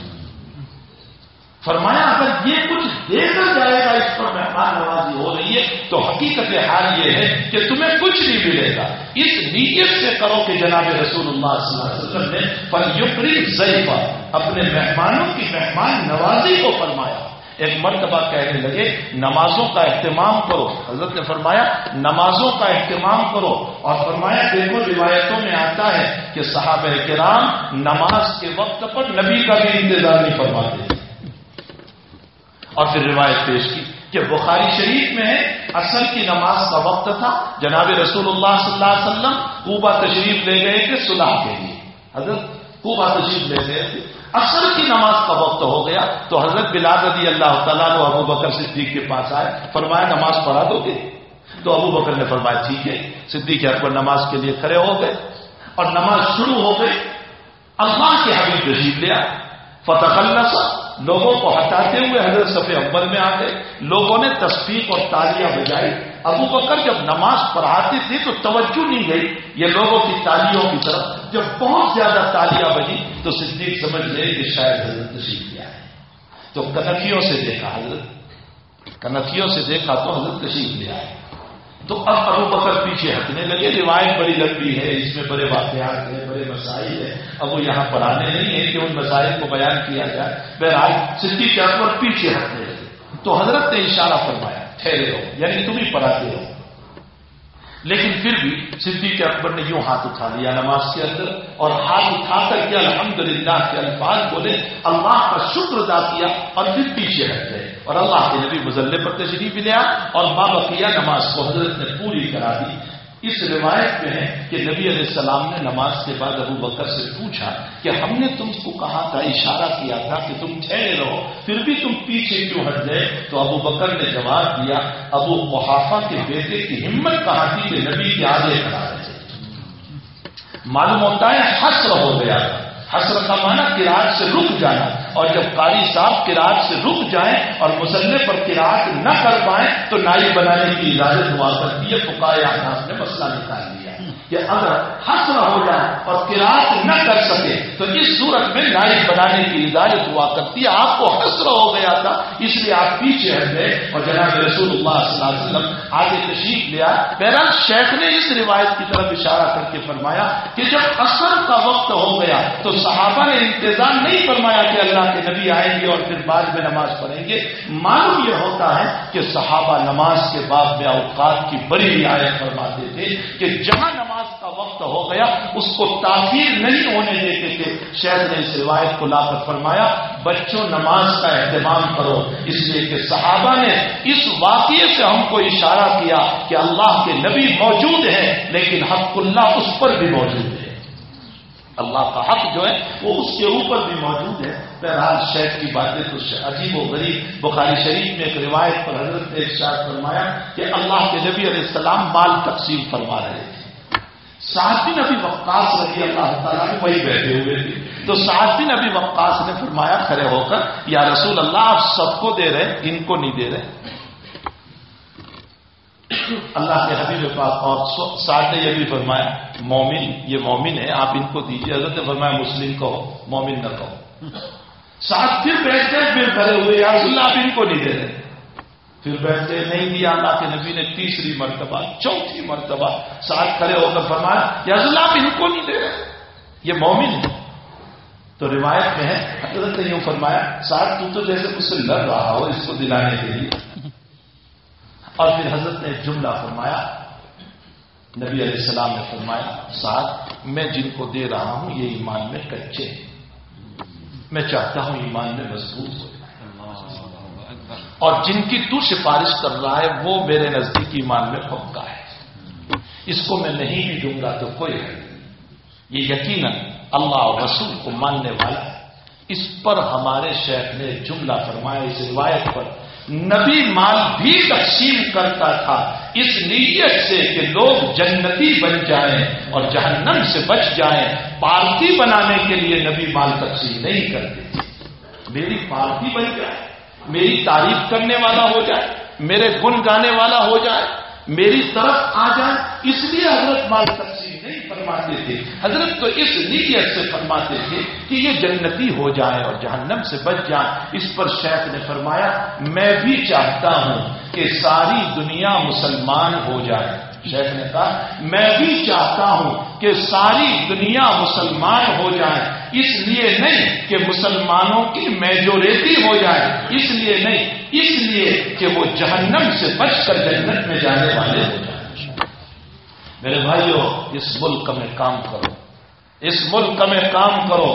فرمایا اگر یہ کچھ دے کر جائے گا اس پر مہمان نوازی ہو رہی ہے تو حقیقت حال یہ ہے کہ تمہیں کچھ نہیں ملے گا. اس نیت سے کرو کہ جناب رسول اللہ صلی اللہ علیہ وسلم نے فلیکرم ضیفہ, اپنے مہمانوں کی مہمان نوازی کو فرمایا. ایک مرتبہ کہنے لگے نمازوں کا اہتمام کرو. حضرت نے فرمایا نمازوں کا اہتمام کرو, اور فرمایا دیکھو روایتوں میں آتا ہے کہ صحابہ کرام نماز کے وقت پر نبی کا بھی انتظار نہیں فرماتے. اور پھر روایت پیش کی کہ بخاری شریف میں ہے عصر کی نماز کا وقت تھا, جناب رسول اللہ صلی اللہ علیہ وسلم کوبہ تشریف لے گئے تھے صلح کے لیے. حضرت کوبہ تشریف لے گئے تھے, عصر کی نماز کا وقت ہو گیا تو حضرت بلال رضی اللہ تعالیٰ عنہ ابو بکر صدیق کے پاس آئے. فرمایا نماز پڑھا دو گے؟ تو ابو بکر نے فرمایا ٹھیک ہے. صدیق اکبر نماز کے لیے کھڑے ہو گئے اور نماز شروع ہو گئی. اللہ کے حبیب تشریف لے آئے, فتخلص لوگوں کو ہٹاتے ہوئے حضرت صف اول میں آ گئے. لوگوں نے تصفیق اور تالیاں بجائی. ابو بکر جب نماز پڑھاتے تھے تو توجہ نہیں گئی یہ لوگوں کی تالیوں کی طرف. جب بہت زیادہ تالیاں بجی تو صدیق سمجھ گئے کہ شاید حضرت تشریف لے آئے. تو کنکھیوں سے دیکھا کنکھیوں سے دیکھا تو حضرت تشریف لے آئے. تو اب ابو بکر پیچھے ہٹنے لگے. روایت بڑی لمبی ہے, اس میں بڑے واقعات ہیں, بڑے مسائل ہیں. اب وہ یہاں پڑھانے نہیں ہے کہ ان مسائل کو بیان کیا جائے. بہرحال صدیق اکبر پیچھے ہٹنے لگے تو حضرت نے اشارہ فرمایا ٹھہرے ہو, یعنی تم ہی پڑھاتے ہو. لیکن پھر بھی صدیق اکبر نے یوں ہاتھ اٹھا لیا نماز کے اندر اور ہاتھ اٹھا کر کے الحمدللہ کے الفاظ بولے, اللہ کا شکر ادا کیا اور پھر پیچھے ہٹ گئے. اور اللہ کے نبی مزلے پر تشریف لیا اور بابقیہ نماز کو حضرت نے پوری کرا دی. اس روایت میں ہے کہ نبی علیہ السلام نے نماز کے بعد ابو بکر سے پوچھا کہ ہم نے تم کو کہا تھا, اشارہ کیا تھا کہ تم ٹھہرے رہو, پھر بھی تم پیچھے کیوں ہٹ گئے؟ تو ابو بکر نے جواب دیا, ابو قحافہ کے بیٹے کی ہمت کہاں تھی کہ نبی کے آگے کھڑا رہے. معلوم ہوتا ہے حسر ہو گیا. حسر کا معنی قرات سے رک جانا, اور جب قاری صاحب قرات سے رک جائیں اور مصلی پر قرات نہ کر پائیں تو نائب بنانے کی اجازت ہوا کرتی ہے. فقہاء احناف نے مسئلہ نکال لیا کہ اگر حسر ہو جائے اور قرات نہ کر سکے تو اس صورت میں نائب بنانے کی اجازت ہوا کرتی ہے. آپ کو حسر ہو گیا تھا اس لیے آپ پیچھے ہٹ گئے اور جناب رسول اللہ صلی اللہ علیہ وسلم آگے تشریف لیا. بہرحال شیخ نے اس روایت کی طرف اشارہ کر کے فرمایا کہ جب عصر کا وقت ہو گیا تو صحابہ نے انتظام نہیں فرمایا کہ اللہ کے نبی آئیں گے اور پھر بعد میں نماز پڑھیں گے. معلوم یہ ہوتا ہے کہ صحابہ نماز کے بعد میں اوقات کی بڑی رعایت فرماتے تھے کہ جہاں نماز کا وقت ہو گیا اس کو تاخیر نہیں ہونے دیتے تھے. شیخ نے اس روایت کو لا کر فرمایا بچوں نماز کا اہتمام کرو, اس لیے کہ صحابہ نے اس واقعے سے ہم کو اشارہ کیا کہ اللہ کے نبی موجود ہیں لیکن حق اللہ اس پر بھی موجود ہے. اللہ کا حق جو ہے وہ اس کے اوپر بھی موجود ہے. بہرحال شیخ کی باتیں تو عجیب و غریب. بخاری شریف میں ایک روایت پر حضرت نے ارشاد فرمایا کہ اللہ کے نبی علیہ السلام مال تقسیم فرما رہے تھے. سعد بن ابی وقاص رضی اللہ تعالیٰ نے وہی بیٹھے ہوئے تھے. تو سعد بن ابی وقاص نے فرمایا کھڑے ہو کر یا رسول اللہ آپ سب کو دے رہے ان کو نہیں دے رہے. اللہ کے حبیب پاک اور سعد نے یہ بھی فرمایا مومن یہ مومن ہے آپ ان کو دیجیے. حضرت نے فرمایا مسلم کہو مومن نہ کہو. سعد پھر بیٹھ گئے پھر کھڑے ہوئے یا رسول اللہ آپ ان کو نہیں دے رہے. پھر بیٹھتے نہیں دیا. اللہ کے نبی نے تیسری مرتبہ چوتھی مرتبہ سعد کھڑے ہو کر فرمایا یا رسول اللہ آپ ان کو نہیں دے رہے یہ مومن ہے. تو روایت میں ہے حضرت نے یوں فرمایا سعد تو جیسے مجھ سے لڑ رہا ہو اس کو دلانے کے لیے. اور پھر حضرت نے جملہ فرمایا نبی علیہ السلام نے فرمایا سعد میں جن کو دے رہا ہوں یہ ایمان میں کچے ہیں, میں چاہتا ہوں ایمان میں مضبوط ہو جائے, اور جن کی تو سفارش کر رہا ہے وہ میرے نزدیک ایمان میں پکا ہے, اس کو میں نہیں بھی دوں گا تو کوئی ہے. یہ یقیناً اللہ اور رسول کو ماننے والا ہے. اس پر ہمارے شیخ نے جملہ فرمایا اس روایت پر نبی مال بھی تقسیم کرتا تھا اس نیت سے کہ لوگ جنتی بن جائیں اور جہنم سے بچ جائیں. پارٹی بنانے کے لیے نبی مال تقسیم نہیں کرتے. میری پارٹی بن جائے, میری تعریف کرنے والا ہو جائے, میرے گن گانے والا ہو جائے, میری طرف آ جائے, اس لیے حضرت مال تقسیم نہیں فرماتے تھے. حضرت تو اس نیت سے فرماتے تھے کہ یہ جنتی ہو جائیں اور جہنم سے بچ جائیں. اس پر شیخ نے فرمایا میں بھی چاہتا ہوں کہ ساری دنیا مسلمان ہو جائے. شیخ نے کہا میں بھی چاہتا ہوں کہ ساری دنیا مسلمان ہو جائے, اس لیے نہیں کہ مسلمانوں کی میجورٹی ہو جائے, اس لیے نہیں, اس لیے کہ وہ جہنم سے بچ کر جنت میں جانے والے ہو جائیں. میرے بھائیوں اس ملک میں کام کرو, اس ملک میں کام کرو.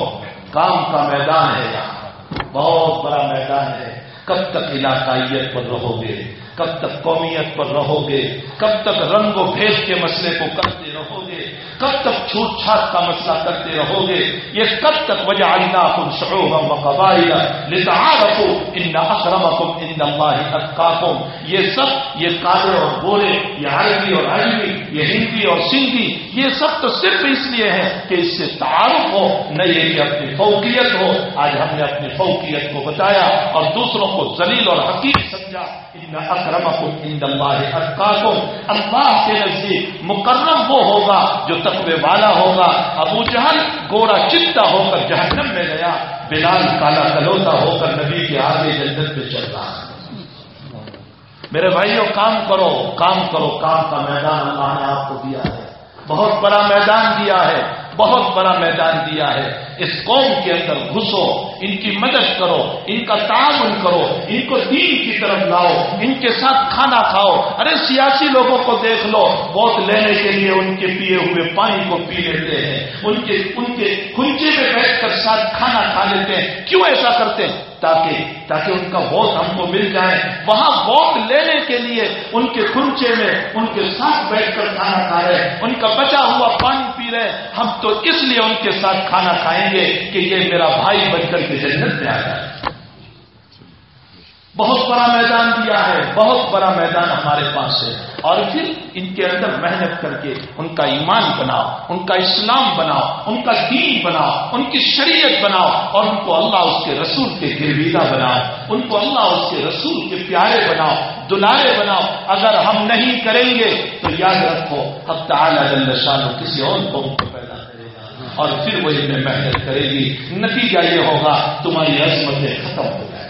کام کا میدان ہے, یہاں بہت بڑا میدان ہے. کب تک علاقائیت پر رہو گے, کب تک قومیت پر رہو گے, کب تک رنگ و بھید کے مسئلے کو کرتے رہو گے, کب تک چھوٹ چھاٹ کا مسئلہ کرتے رہو گے؟ یہ کب تک؟ وجعلناکم شعوبا وقبائل لتعارفوا ان اکرمکم عند اللہ اتقاکم. یہ سب، یہ کالے اور گورے، یہ عربی اور عجمی، یہ ہندی اور سندھی، یہ سب تو صرف اس لیے ہے کہ اس سے تعارف ہو، نہ یہ کہ اپنی فوقیت ہو. آج ہم نے اپنی فوقیت کو بتایا اور دوسروں کو ذلیل اور حقیر سمجھا. ان اکرمکم عند اللہ اتقاکم. اللہ کے نزدیک مکرم وہ ہوگا جو تقوی والا ہوگا. ابو جہل گورا چتا ہو کر جہنم میں گیا، بلال کالا کلوتا ہو کر نبی کے آگے جنت میں چل رہا ہے. میرے بھائیوں، کام کرو، کام کرو. کام کا میدان اللہ نے آپ کو دیا ہے، بہت بڑا میدان دیا ہے، بہت بڑا میدان دیا ہے. اس قوم کے اندر گھسو، ان کی مدد کرو، ان کا تعاون کرو، ان کو دین کی طرف لاؤ، ان کے ساتھ کھانا کھاؤ. ارے سیاسی لوگوں کو دیکھ لو، ووٹ لینے کے لیے ان کے پیے ہوئے پانی کو پی لیتے ہیں، ان کے کھنچے میں بیٹھ کر ساتھ کھانا کھا لیتے ہیں. کیوں ایسا کرتے ہیں؟ تاکہ ان کا ووٹ ہم کو مل جائے. وہاں ووٹ لینے کے لیے ان کے کھنچے میں ان کے ساتھ بیٹھ کر کھانا کھا رہے، ان کا بچا ہوا پانی پی رہے. ہم تو اس لیے ان کے ساتھ کھانا کھائیں گے کہ یہ میرا بھائی بن کر کے جنت میں آ جائے. بہت بڑا میدان دیا ہے، بہت بڑا میدان ہمارے پاس ہے. اور پھر ان کے اندر محنت کر کے ان کا ایمان بناؤ، ان کا اسلام بناؤ، ان کا دین بناؤ، ان کی شریعت بناؤ، اور ان کو اللہ اس کے رسول کے گرویدہ بناؤ، ان کو اللہ اس کے رسول کے پیارے بناؤ، دلارے بناؤ. اگر ہم نہیں کریں گے تو یاد رکھو حق تعالی جل شانہ کسی اور قوم کو پیدا کرے گا اور پھر وہ ان میں محنت کرے گی. نتیجہ یہ ہوگا تمہاری عظمتیں ختم ہو جائیں،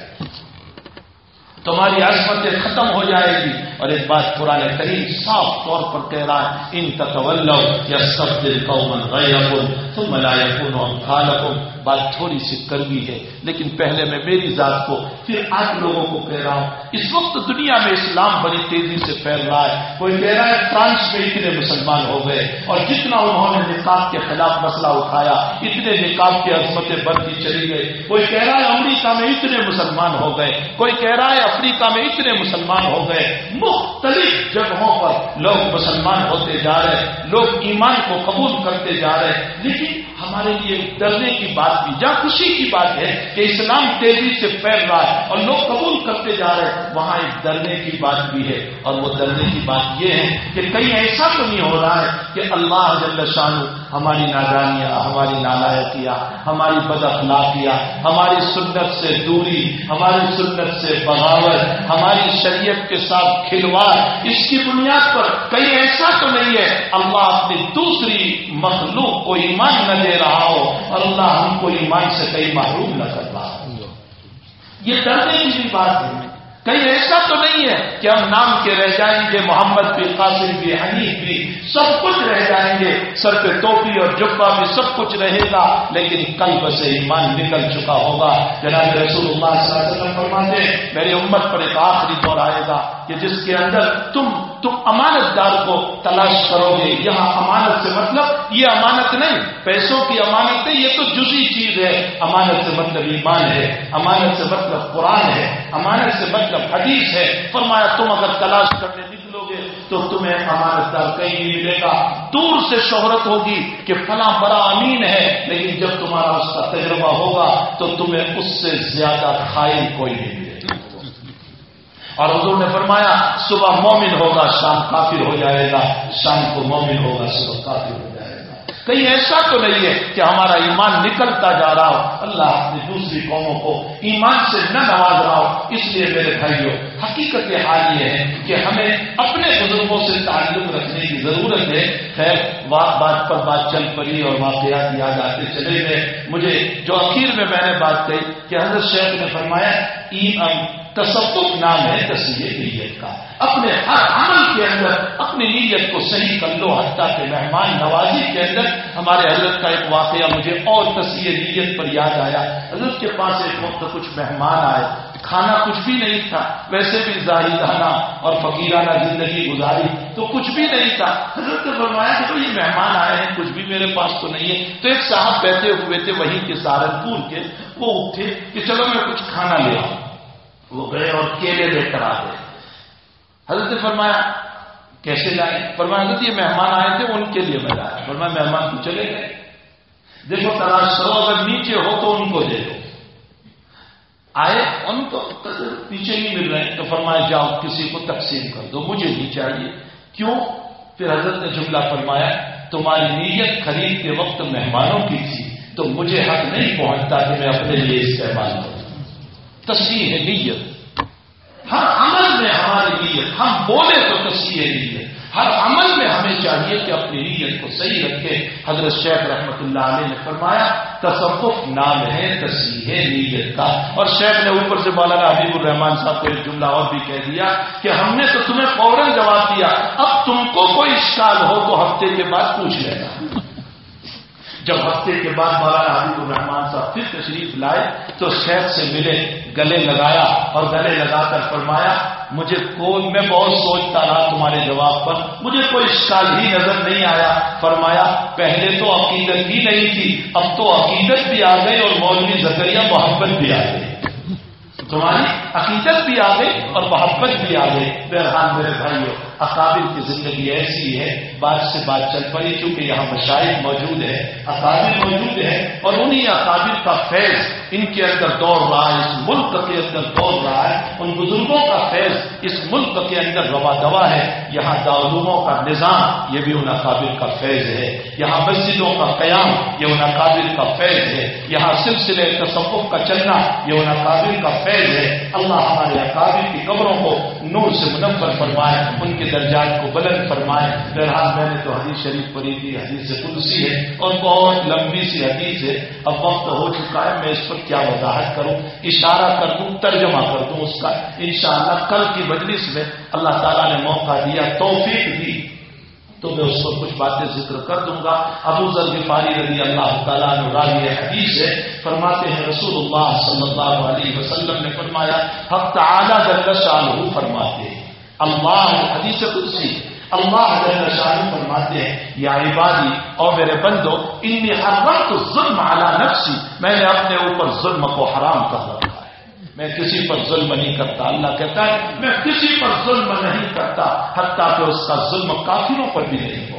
تمہاری عظمتیں ختم ہو جائے گی. اور ایک بات قرآن کریم صاف طور پر کہہ رہا ہے، ان تتولوا یستبدل قوما غیرکم ثم لا یکونوا امثالکم. بات تھوڑی سی کڑوی ہے، لیکن پہلے میں میری ذات کو پھر آپ لوگوں کو کہہ رہا ہوں. اس وقت دنیا میں اسلام بڑی تیزی سے پھیل رہا ہے. کوئی کہہ رہا ہے فرانس میں اتنے مسلمان ہو گئے، اور جتنا انہوں نے نقاب کے خلاف مسئلہ اٹھایا اتنے نقاب کی عظمتیں بڑھتی چلی گئی. کوئی کہہ رہا ہے امریکہ میں اتنے مسلمان ہو گئے، کوئی کہہ رہا ہے افریقہ میں اتنے مسلمان ہو گئے. مختلف جگہوں پر لوگ مسلمان ہوتے جا رہے، لوگ ایمان کو قبول کرتے جا رہے. لیکن ہمارے لیے ڈرنے کی بات بھی، جہاں خوشی کی بات ہے کہ اسلام تیزی سے پھیل رہا ہے اور لوگ قبول کرتے جا رہے ہیں، وہاں ایک ڈرنے کی بات بھی ہے. اور وہ ڈرنے کی بات یہ ہے کہ کہیں ایسا تو نہیں ہو رہا ہے کہ اللہ جل شانہ ہماری نادانیاں، ہماری نالائقیاں، ہماری بد اخلاقیاں، ہماری سنت سے دوری، ہماری سنت سے بغاوت، ہماری شریعت کے ساتھ کھلواڑ، اس کی بنیاد پر کہیں ایسا تو نہیں ہے اللہ اپنی دوسری مخلوق کو ایمان نہ دے رہا ہو اور اللہ ہم کو ایمان سے کہیں محروم نہ کر رہا ہو. یہ ڈرنے کی بھی بات ہے. کہیں ایسا تو نہیں ہے کہ ہم نام کے رہ جائیں گے، محمد بھی، قاسم بھی، حنیف بھی، سب کچھ رہ جائیں گے، سر پہ ٹوپی اور جبہ بھی سب کچھ رہے گا، لیکن قلب سے ایمان نکل چکا ہوگا. جناب رسول اللہ صلی اللہ علیہ وسلم فرماتے ہیں میری امت پر ایک آخری دور آئے گا کہ جس کے اندر تم امانت دار کو تلاش کرو گے. یہاں امانت سے مطلب یہ امانت نہیں پیسوں کی امانت ہے، یہ تو جزئی چیز ہے. امانت سے مطلب ایمان ہے، امانت سے مطلب قرآن ہے، امانت سے مطلب حدیث ہے. فرمایا تم اگر تلاش کرنے نکلو گے تو تمہیں امانت دار کہیں نہیں ملے گا. دور سے شہرت ہوگی کہ فلاں بڑا امین ہے، لیکن جب تمہارا اس کا تجربہ ہوگا تو تمہیں اس سے زیادہ خائن کوئی نہیں ملے گا. اور حضور نے فرمایا صبح مومن ہوگا شام کافر ہو جائے گا، شام کو مومن ہوگا صبح کافر ہو جائے گا. کہیں ایسا تو نہیں ہے کہ ہمارا ایمان نکلتا جا رہا ہو، اللہ اپنی دوسری قوموں کو ایمان سے نہ نواز رہا ہو. اس لیے میرے بھائیوں حقیقت حال یہ ہے کہ ہمیں اپنے بزرگوں سے تعلق رکھنے کی ضرورت ہے. خیر بات پر بات چل پڑی اور واقعات یاد آتے چلے گئے. مجھے جو اخیر میں نے بات کہی کہ حضرت شیخ نے فرمایا تصوف نام ہے تصحیح نیت کا. اپنے ہر عمل کے اندر اپنی نیت کو صحیح کر لو. حتیٰ کہ مہمان نوازی کے اندر ہمارے حضرت کا ایک واقعہ مجھے اور تصحیح نیت پر یاد آیا. حضرت کے پاس ایک وقت کچھ مہمان آئے، کھانا کچھ بھی نہیں تھا، ویسے بھی زاہدانہ اور فقیرانہ زندگی گزاری تو کچھ بھی نہیں تھا. حضرت نے فرمایا کہ یہ مہمان آئے ہیں، کچھ بھی میرے پاس تو نہیں ہے. تو ایک صاحب بیٹھے ہوئے تھے وہیں کے سہارنپور کے، وہ اٹھے کہ چلو میں کچھ کھانا لے آؤں. وہ گئے اور کیلے لے کر آ گئے. حضرت نے فرمایا کیسے لائے؟ فرمایا حضرت یہ مہمان آئے تھے ان کے لیے میں لایا. فرمایا مہمان تو چلے گئے. دیکھو تلاش کرو اگر نیچے ہو تو ان کو دے دو. آئے ان کو پیچھے نہیں مل رہے تو فرمایا جاؤ کسی کو تقسیم کر دو, مجھے نہیں چاہیے. کیوں؟ پھر حضرت نے جملہ فرمایا تمہاری نیت خرید کے وقت مہمانوں کی تھی تو مجھے حق نہیں پہنچتا کہ میں اپنے لیے استعمال کروں. تصحیح نیت. ہر عمل میں ہماری نیت, ہم بولے تو تصحیح نیت, ہر عمل میں ہمیں چاہیے کہ اپنی نیت کو صحیح رکھے. حضرت شیخ رحمت اللہ علیہ نے فرمایا تصوف نام ہے تصحیح نیت کا. اور شیخ نے اوپر سے مولانا حبیب الرحمان صاحب کو ایک جملہ اور بھی کہہ دیا کہ ہم نے تو تمہیں فوراً جواب دیا, اب تم کو کوئی اشکال ہو تو ہفتے کے بعد پوچھ لینا. جب ہفتے کے بعد مولانا حبیب الرحمان صاحب پھر تشریف لائے تو شیخ سے ملے, گلے لگایا اور گلے لگا کر فرمایا میں بہت سوچتا رہا تمہارے جواب پر, مجھے کوئی اشکال ہی نظر نہیں آیا. فرمایا پہلے تو عقیدت ہی نہیں تھی, اب تو عقیدت بھی آ گئی اور مولوی زکریا محبت بھی آ گئی. تمہاری عقیدت بھی آ گئی اور محبت بھی آ گئی. بہرحال میرے بھائیوں اکابر کی زندگی ایسی ہے, بات سے بات چل پڑی کیونکہ یہاں مشائخ موجود ہے, اکابر موجود ہے اور انہی اکابر کا فیض ان کے اندر دوڑ رہا ہے, اس ملک کے اندر دوڑ رہا ہے. ان بزرگوں کا فیض اس ملک کے اندر روا دوا ہے. یہاں دارالعلوموں کا نظام یہ بھی ان اکابر کا فیض ہے. یہاں مسجدوں کا قیام یہ ان اکابر کا فیض ہے. یہاں سلسلے تصوف کا چلنا یہ ان اکابر کا فیض ہے. اللہ ہمارے اکابر کی قبروں کو نور سے منور فرمائے, ان کے درجات کو بلند فرمائے. بہرحال میں نے تو حدیث شریف پڑھی تھی, حدیث قدسی ہے اور بہت لمبی سی حدیث ہے. اب وقت ہو چکا ہے, میں اس پر کیا وضاحت کروں, اشارہ کر دوں, ترجمہ کر دوں اس کا. انشاءاللہ کل کی مجلس میں اللہ تعالیٰ نے موقع دیا, توفیق دی تو میں اس پر کچھ باتیں ذکر کر دوں گا. ابو ذر غفاری رضی اللہ تعالیٰ عنہ راوی حدیث ہے, فرماتے ہیں رسول اللہ صلی اللہ علیہ وسلم نے فرمایا, حق تعالیٰ جل شانہ فرماتے ہیں, اللہ حدیث قدسی اللہ جل شانہ فرماتے ہیں یا عبادی اور میرے بندو انی حرمت الظلم علی نفسی, میں نے اپنے اوپر ظلم کو حرام کر رکھا ہے, میں کسی پر ظلم نہیں کرتا. اللہ کہتا ہے میں کسی پر ظلم نہیں کرتا حتیٰ کہ اس کا ظلم کافروں پر بھی نہیں ہوگا.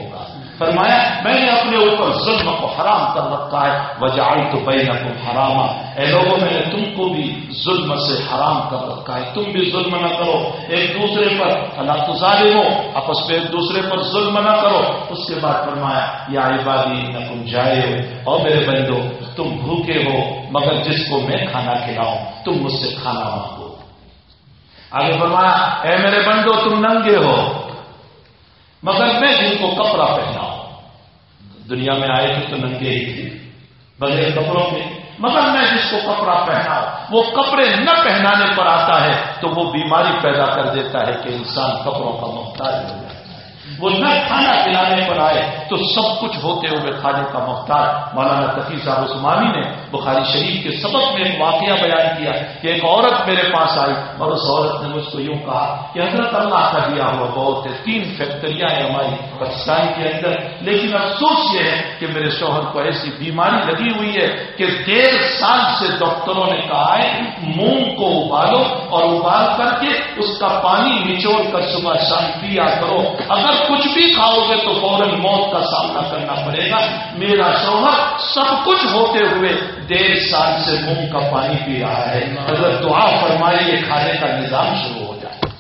فرمایا میں نے اپنے اوپر ظلم کو حرام کر رکھا ہے. وجعلت بینکم حراما, اے لوگوں میں نے تم کو بھی ظلم سے حرام کر رکھا ہے, تم بھی ظلم نہ کرو ایک دوسرے پر, فلا تظالموا, آپس میں ایک دوسرے پر ظلم نہ کرو. اس کے بعد فرمایا یا عبادی انکم جائعون, اور میرے بندو تم بھوکے ہو مگر جس کو میں کھانا کھلاؤں تم مجھ سے کھانا مانگو. آگے فرمایا اے میرے بندو تم ننگے ہو مگر میں جن کو کپڑا پہناؤں. دنیا میں آئے تھے تو ننگے ہی تھے بغیر کپڑوں کے, مگر میں جس کو کپڑا پہناؤں, وہ کپڑے نہ پہنانے پر آتا ہے تو وہ بیماری پیدا کر دیتا ہے کہ انسان کپڑوں کا محتاج ہو جاتا ہے. وہ نہ کھانا کھلانے پر آئے تو سب کچھ ہوتے ہوئے کھانے کا محتاج. مولانا تقی صاحب عثمانی نے بخاری شریف کے سبق میں ایک واقعہ بیان کیا کہ ایک عورت میرے پاس آئی اور اس عورت نے مجھ کو یوں کہا کہ حضرت اللہ کا دیا ہوا بہت ہے, 3 فیکٹریاں ہیں ہماری پاکستان کے اندر, لیکن افسوس یہ ہے کہ میرے شوہر کو ایسی بیماری لگی ہوئی ہے کہ 1.5 سال سے ڈاکٹروں نے کہا ہے مونگ کو ابالو اور ابال کر کے اس کا پانی نچوڑ کر صبح شام پیا کرو, اگر کچھ بھی کھاؤ گے تو فوراً موت کا سامنا کرنا پڑے گا. میرا شوہر سب کچھ ہوتے ہوئے 1.5 سال سے مونگ کا پانی پی رہا ہے. اگر دعا فرمائے یہ کھانے کا نظام شروع ہو جائے.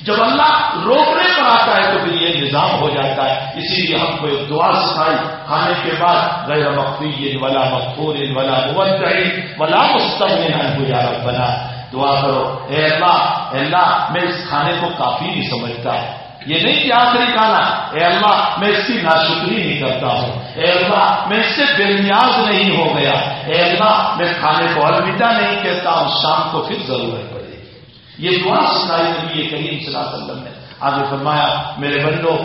جب اللہ روکنے پر آتا ہے تو پھر یہ نظام ہو جاتا ہے. اسی لیے ہم کو ایک دعا سکھائی کھانے کے بعد, غیر مخفی ولا مغفور ولا مودع ولا مستغنی عنہ یا ربنا, دعا کرو اے اللہ میں اس کھانے کو کافی نہیں سمجھتا, یہ نہیں کہ آخری کھانا, اے اللہ میں اس کی ناشکری نہیں کرتا ہوں, اے اللہ میں اس سے بے نیاز نہیں ہو گیا, اے اللہ میں کھانے کو الوداع نہیں کہتا ہوں, شام کو پھر ضرورت پڑے گی. یہ دعا سکھائی نبی کریم صلی اللہ علیہ وسلم نے. آگے فرمایا میرے بندو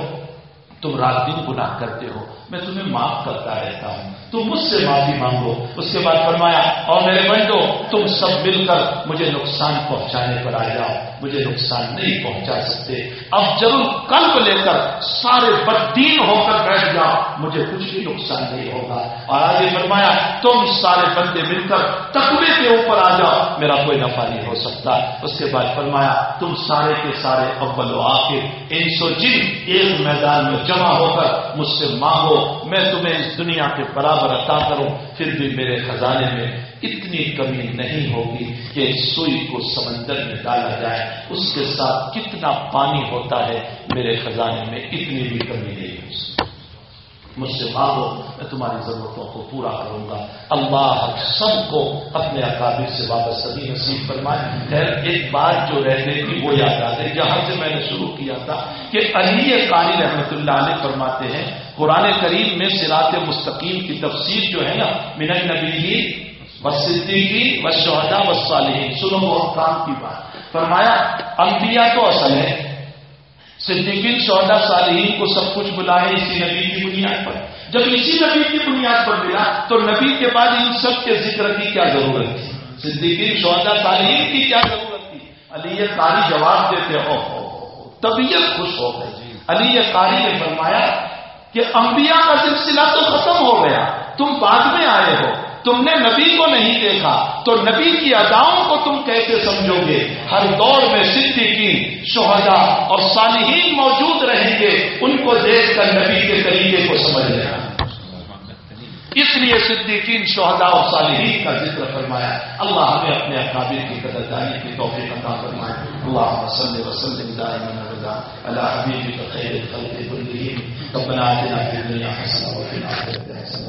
تم رات دن گناہ کرتے ہو, میں تمہیں معاف کرتا رہتا ہوں, تم مجھ سے معافی مانگو. اس کے بعد فرمایا اور میرے بندو تم سب مل کر مجھے نقصان پہنچانے پر آ جاؤ, مجھے نقصان نہیں پہنچا سکتے. افجر القلب لے کر سارے بددین ہو کر بیٹھ جاؤ, مجھے کچھ بھی نقصان نہیں ہوگا. اور آگے فرمایا تم سارے بندے مل کر تقوی کے اوپر آ جاؤ, میرا کوئی نفع نہیں ہو سکتا. اس کے بعد فرمایا تم سارے کے سارے اول و آخر انس و جن ایک میدان میں جمع ہو کر مجھ سے مانگو, میں تمہیں اس دنیا کے برابر عطا کروں, پھر بھی میرے خزانے میں اتنی کمی نہیں ہوگی کہ سوئی کو سمندر میں ڈالا جائے, اس کے ساتھ کتنا پانی ہوتا ہے میرے خزانے میں اتنی بھی کمی نہیں ہو سکتی. مجھ سے مانگو, میں تمہاری ضرورتوں کو پورا کروں گا. اللہ سب کو اپنے اکابر سے وابستگی نصیب فرمائے. خیر ایک بات جو رہ گئی تھی وہ یاد آ گئی, جہاں سے میں نے شروع کیا تھا کہ علی قاری رحمۃ اللہ علیہ فرماتے ہیں قرآن کریم میں صراط مستقیم کی تفسیر جو ہے نا, من النبیین والصدیقین والشہداء والصالحین. سنو بہت کام کی بات. فرمایا انبیاء تو اصل ہے, صدیقین شہداء صالحین کو سب کچھ بلا ہے اسی نبی کی بنیاد پر. جب اسی نبی کی بنیاد پر ملا تو نبی کے بعد ان سب کے ذکر کی کیا ضرورت تھی؟ صدیقین شہداء صالحین کی کیا ضرورت تھی؟ علی قاری جواب دیتے ہو طبیعت خوش ہو گئی. علی قاری نے فرمایا کہ انبیاء کا سلسلہ تو ختم ہو گیا, تم بعد میں آئے ہو, تم نے نبی کو نہیں دیکھا تو نبی کی اداؤں کو تم کیسے سمجھو گے؟ ہر دور میں صدیقین شہداء اور صالحین موجود رہیں گے, ان کو دیکھ کر نبی کے طریقے کو سمجھ لینا. اس لیے صدیقین شہداء اور صالحین کا ذکر فرمایا. اللہ ہمیں اپنے اکابر کی قدردانی کی توفیق عطا فرمائے. اللهم صل وسلم دائما ابدا على حبيبك خير الخلق كلهم. ربنا آتنا في الدنيا حسنة وفي الآخرة حسنة